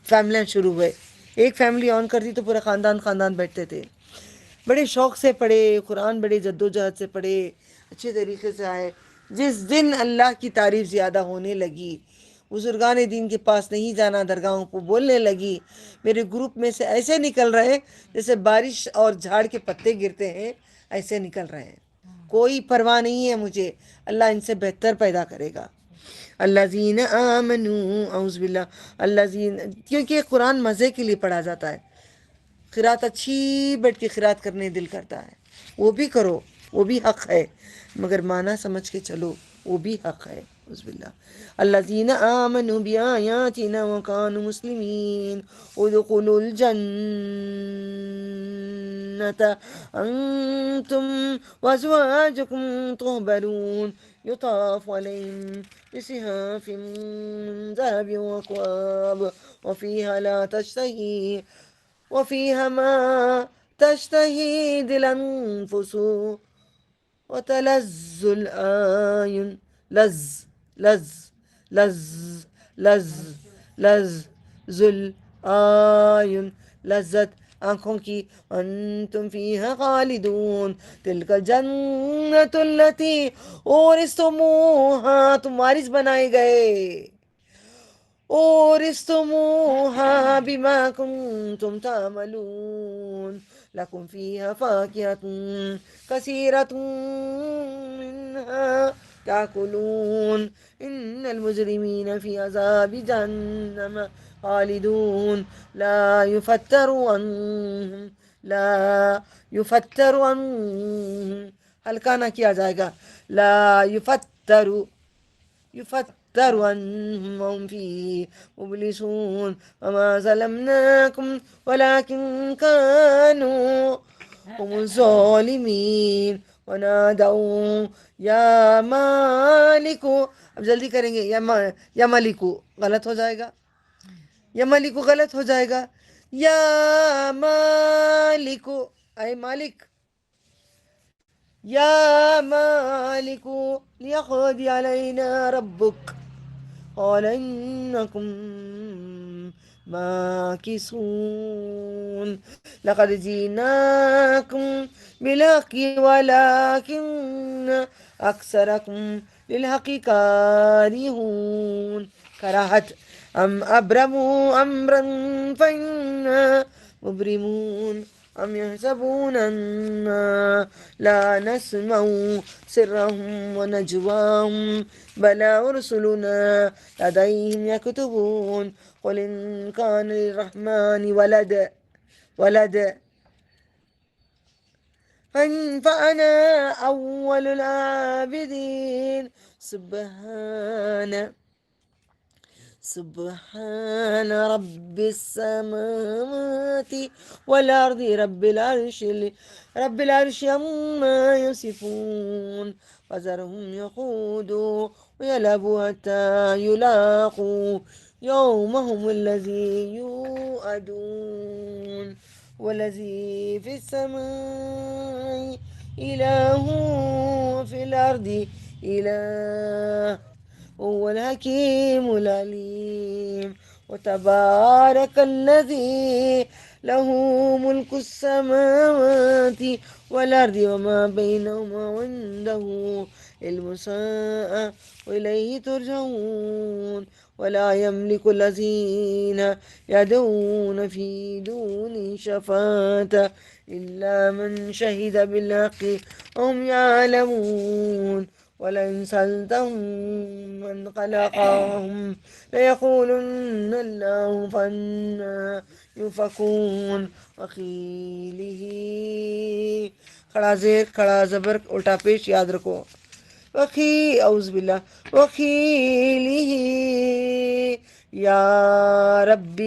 فیملیاں شروع ہوئے. ایک فیملی آن کرتی تو پورا خاندان بیٹھتے تھے. بڑے شوق سے پڑھے قرآن, بڑے جد و جہد سے پڑھے, اچھے طریقے سے آئے. جس دن اللہ کی تعریف زیادہ ہونے لگی, بزرگان دین کے پاس نہیں جانا, درگاہوں کو بولنے لگی, میرے گروپ میں سے ایسے نکل رہے جیسے بارش اور جھاڑ کے پتے گرتے ہیں, ایسے نکل رہے ہیں. کوئی پرواہ نہیں ہے مجھے, اللہ ان سے بہتر پیدا کرے گا. الذین آمنوا, اعوذ باللہ, الذین, کیونکہ قرآن مزے کے لیے پڑھا جاتا ہے. قرات اچھی بیٹھ کے قرات کرنے دل کرتا ہے, وہ بھی کرو, وہ بھی حق ہے, مگر معنی سمجھ کے چلو, وہ بھی حق ہے. اعوذ باللہ. الذین آمنوا بآیاتنا وکانوا مسلمین ادخلوا الجنة انتم وازواجکم تحبرون يطاف عليهم بصحاف من ذهب وأكواب وفيها ما تشتهي الأنفس وتلذ الأعين لذ الأعين لذت آنکھوں کی. انتم فیہا خالدون تلک الجنت التی اورثتموہا, تم وارث بنائے گئے, اورثتموہا بما کنتم تعملون لکم فیہا فاکہۃ کثیرۃ منہا تاکلون ان المجرمین فی عذاب جہنم خالدون لا يفتر عنهم ہلکا نہ کیا جائے گا, لا يفتر عنهم وهم فيه مبلسون وما ظلمناكم ولكن كانوا هم الظالمين ونادوا یا مالکو. اب جلدی کریں گے, یا مالکو غلط ہو جائے گا, یا مالکو غلط ہو جائے گا. یا مالکو, اے مالک, یا مالکو لیقضی علینا ربک قال انکم ماکثون لقد جئناکم بالحق ولكن اکثرکم للحق کارہون. کراہت. ام ابرموا امرا فإنا مبرمون ام يحسبون أنا لا نسمع سرهم ونجواهم بلى رسلنا لديهم يكتبون قل إن كان للرحمن ولد فأنا أول العابدين. سبحان رب السماوات والأرض رب العرش عما يصفون وذرهم يخوضوا ويلعبوا حتى يلاقوا يومهم الذي يوعدون والذي في السماء إله وفي الأرض إله هو الحكيم العليم وتبارك الذي له ملك السماوات والأرض وما بينهما وعنده علم الساعة وإليه ترجعون ولا يملك الذين يدعون في دونه شفاعة إلا من شهد بالحق وهم يعلمون ولئن سألتهم من خلقهم ليقولن الله فأنا يؤفكون وقيله کھڑا زیر کھڑا زبر الٹا پیش یاد رکھو اعوذ باللہ وقیلہ یا رب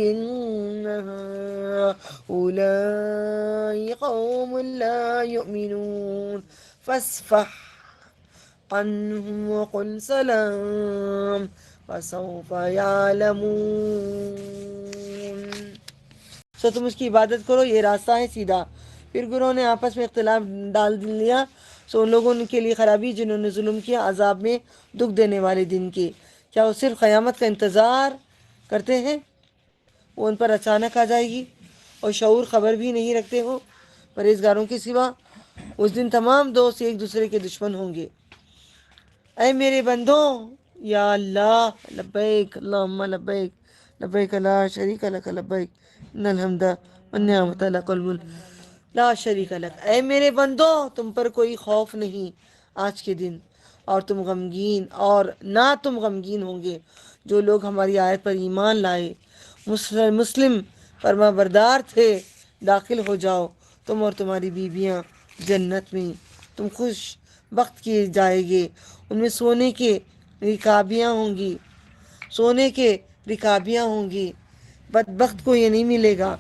اولائی قوم لا یؤمنون فاصفح عنهم وقل سلام فسوف يعلمون. سو تم اس کی عبادت کرو، یہ راستہ ہے سیدھا. پھر گروہوں نے آپس میں اختلاف ڈال لیا، سو ان لوگوں کے لیے خرابی جنہوں نے ظلم کیا عذاب میں دکھ دینے والے دن کے. کیا وہ صرف قیامت کا انتظار کرتے ہیں؟ وہ ان پر اچانک آ جائے گی اور شعور خبر بھی نہیں رکھتے ہو. پرہیزگاروں کے سوا اس دن تمام دوست ایک دوسرے کے دشمن ہوں گے. اے میرے بندوں، یا اللہ لبیک اللہم لبیک لبیک لا شریک لک لبیک ان الحمد والنعمت لک الملک لا شریک لک. اے میرے بندوں، تم پر کوئی خوف نہیں آج کے دن، اور نہ تم غمگین ہوں گے. جو لوگ ہماری آیت پر ایمان لائے، مسلم فرما بردار تھے، داخل ہو جاؤ تم اور تمہاری بیویاں جنت میں. تم خوش بخت کیے جائے گے، ان میں سونے کے رکابیاں ہوں گی. بدبخت کو یہ نہیں ملے گا.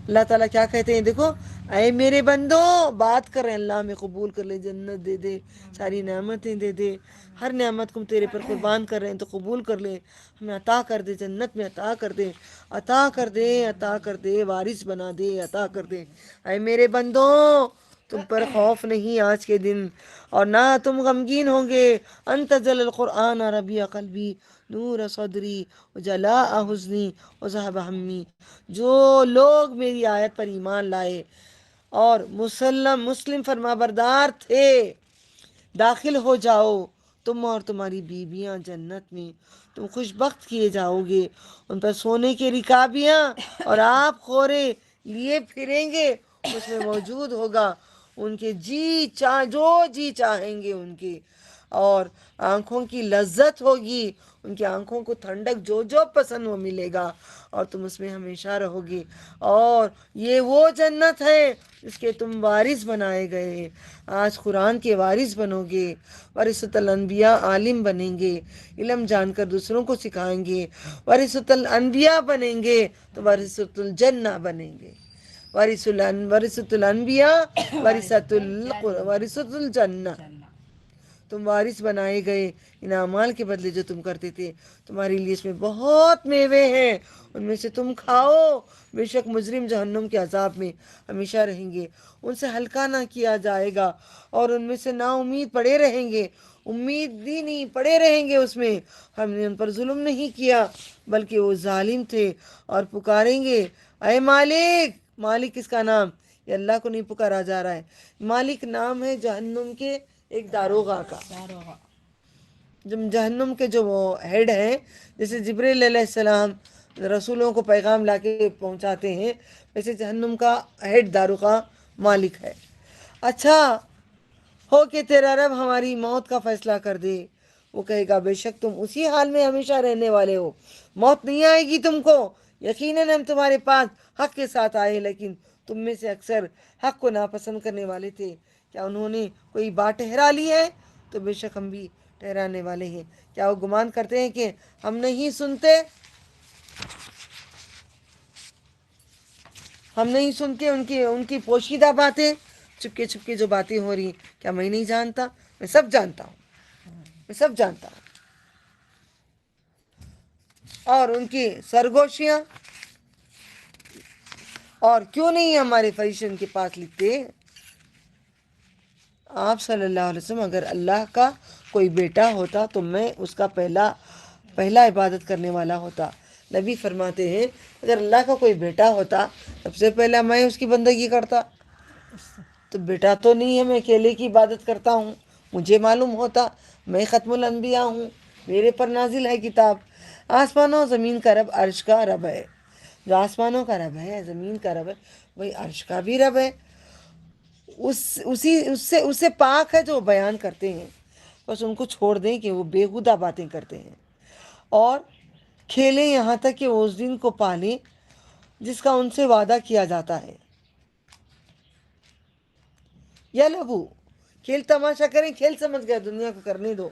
اللہ تعالیٰ کیا کہتے ہیں دیکھو، اے میرے بندو، بات کر رہے ہیں اللہ میں، قبول کر لے، جنت دے دے، ساری نعمتیں دے دے، ہر نعمت کو تیرے پر قربان کر رہے ہیں تو قبول کر لے، ہمیں عطا کر دے، جنت میں عطا کر دے، عطا کر دے، عطا کر دے، وارث بنا دے، عطا کر دے. اے میرے بندو، تم پر خوف نہیں آج کے دن، اور نہ تم غمگین ہوں گے. انتظل القرآن ربیع قلبی نور صدری وجلاء حزنی وذهب ہمی. جو لوگ میری آیت پر ایمان لائے اور مسلم فرما بردار تھے، داخل ہو جاؤ تم اور تمہاری بیویاں جنت میں. تم خوش بخت کیے جاؤ گے، ان پر سونے کے رکابیاں اور آپ خورے لیے پھریں گے، اس میں موجود ہوگا ان کے جو جی چاہیں گے ان کے، اور آنکھوں کی لذت ہوگی، ان کی آنکھوں کو ٹھنڈک جو پسند وہ ملے گا، اور تم اس میں ہمیشہ رہو گے. اور یہ وہ جنت ہے جس کے تم وارث بنائے گئے. آج قرآن کے وارث بنو گے، ورثۃ الانبیاء عالم بنیں گے، علم جان کر دوسروں کو سکھائیں گے. ورثۃ الانبیاء بنیں گے تو ورثۃ الجنہ بنیں گے. ورثۃ الانبیاء ورثۃ الجنہ. تم وارث بنائے گئے ان اعمال کے بدلے جو تم کرتے تھے. تمہارے لیے اس میں بہت میوے ہیں، ان میں سے تم کھاؤ. بے شک مجرم جہنم کے عذاب میں ہمیشہ رہیں گے، ان سے ہلکا نہ کیا جائے گا، اور ان میں سے نا امید پڑے رہیں گے. امید بھی نہیں، پڑے رہیں گے اس میں. ہم نے ان پر ظلم نہیں کیا بلکہ وہ ظالم تھے. اور پکاریں گے اے مالک. مالک کس کا نام؟ یہ اللہ کو نہیں پکارا جا رہا ہے. مالک نام ہے جہنم کے ایک داروغہ کا. جہنم کے جو وہ ہیڈ ہیں، جیسے جبریل علیہ السلام رسولوں کو پیغام لا کے پہنچاتے ہیں، ویسے جہنم کا ہیڈ داروغہ مالک ہے. اچھا ہو کہ تیرا رب ہماری موت کا فیصلہ کر دے. وہ کہے گا بے شک تم اسی حال میں ہمیشہ رہنے والے ہو، موت نہیں آئے گی تم کو. یقیناً ہم تمہارے پاس حق کے ساتھ آئے، لیکن تم میں سے اکثر حق کو ناپسند کرنے والے تھے. کیا انہوں نے کوئی بات ٹھہرا لی ہے؟ تو بے شک ہم بھی ٹھہرانے والے ہیں. کیا وہ گمان کرتے ہیں کہ ہم نہیں سنتے؟ ہم نہیں سنتے ان کی پوشیدہ باتیں، چپکے چپکے جو باتیں ہو رہی ہیں. کیا میں نہیں جانتا؟ میں سب جانتا ہوں، میں سب جانتا ہوں. اور ان کی سرگوشیاں، اور کیوں نہیں ہمارے فرشتے ان کے پاس لکھتے؟ آپ صلی اللہ علیہ وسلم اگر اللہ کا کوئی بیٹا ہوتا تو میں اس کا پہلا عبادت کرنے والا ہوتا. نبی فرماتے ہیں اگر اللہ کا کوئی بیٹا ہوتا سب سے پہلا میں اس کی بندگی کرتا. تو بیٹا تو نہیں ہے، میں اکیلے کی عبادت کرتا ہوں. مجھے معلوم ہوتا میں ختم الانبیاء ہوں، میرے پر نازل ہے کتاب. آسمانوں و زمین کا رب عرش کا رب ہے. جو آسمانوں کا رب ہے، زمین کا رب ہے، وہی عرش کا بھی رب ہے. اس سے پاک ہے جو بیان کرتے ہیں. بس ان کو چھوڑ دیں کہ وہ بےہودہ باتیں کرتے ہیں اور کھیلیں یہاں تک کہ وہ اس دن کو پالیں جس کا ان سے وعدہ کیا جاتا ہے. یا لبو، کھیل تماشا کریں، کھیل سمجھ گئے، دنیا کو کرنے دو.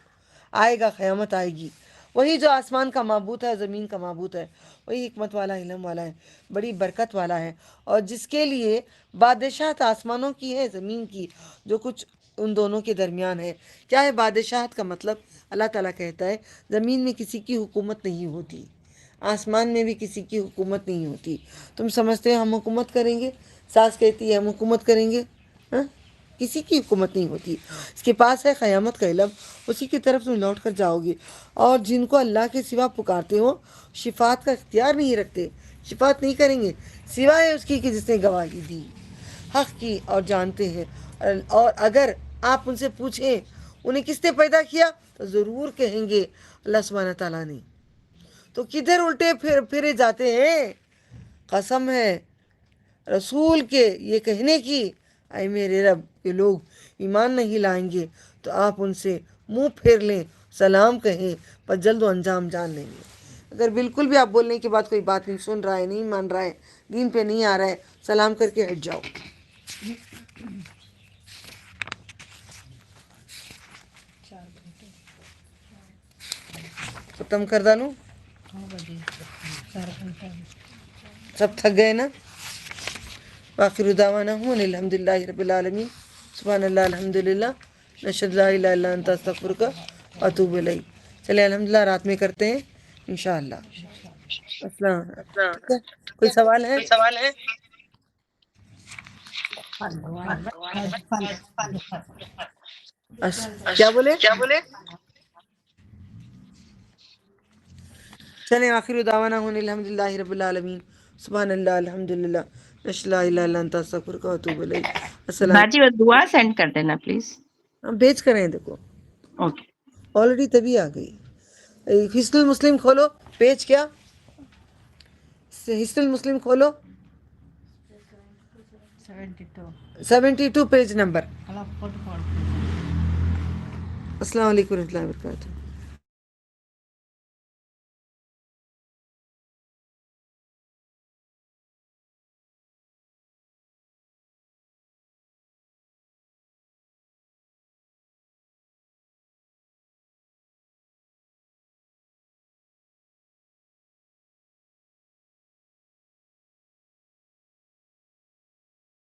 آئے گا، قیامت آئے گی. وہی جو آسمان کا معبود ہے، زمین کا معبود ہے، وہی حکمت والا، علم والا ہے، بڑی برکت والا ہے. اور جس کے لیے بادشاہت آسمانوں کی ہے، زمین کی، جو کچھ ان دونوں کے درمیان ہے. کیا ہے بادشاہت کا مطلب؟ اللہ تعالیٰ کہتا ہے زمین میں کسی کی حکومت نہیں ہوتی، آسمان میں بھی کسی کی حکومت نہیں ہوتی. تم سمجھتے ہو ہم حکومت کریں گے؟ ساس کہتی ہے ہم حکومت کریں گے. ہاں؟ کسی کی حکومت نہیں ہوتی. اس کے پاس ہے قیامت کا علم، اسی کی طرف تم لوٹ کر جاؤ گے. اور جن کو اللہ کے سوا پکارتے ہو شفاعت کا اختیار نہیں رکھتے، شفاعت نہیں کریں گے سوائے اس کی کہ جس نے گواہی دی حق کی اور جانتے ہیں. اور اگر آپ ان سے پوچھیں انہیں کس نے پیدا کیا تو ضرور کہیں گے اللہ سبحانہ تعالیٰ نے. تو کدھر الٹے پھرے جاتے ہیں؟ قسم ہے رسول کے یہ کہنے کی، اے میرے رب یہ لوگ ایمان نہیں لائیں گے تو آپ ان سے منہ پھیر لیں، سلام کہیں، پر جلد و انجام جان لیں گے. اگر بالکل بھی آپ بولنے کے بعد کوئی بات نہیں سن رہا ہے، نہیں مان رہا ہے، دین پہ نہیں آ رہا ہے، سلام کر کے ہٹ جاؤ. ختم کر ڈالوں؟ سب تھک گئے نا؟ آخر دعوانا ہوں الحمد للہ رب العالمین. سبحان اللہ الحمدللہ نشہد لا الہ الا انت استغفرک واتوب الیک. چلے الحمدللہ رات میں کرتے ہیں انشاءاللہ. السلام. ٹھیک ہے، کوئی سوال ہے؟ کیا بولے؟ چلیں آخر دعوانا ہوں الحمد للہ رب العالمین. سبحان اللہ الحمدللہ نشہد لا الہ الا انت استغفرک واتوب الیک. السلام. باجی وہ دعا سینڈ کر دینا پلیز. ہم بھیج کر ہیں، دیکھو اوکے. آلریڈی تبھی آ گئی. حسن المسلم کھولو، پیج کیا؟ حسن المسلم کھولو، 72 پیج نمبر. السلام علیکم ورحمۃ اللہ وبرکاتہ.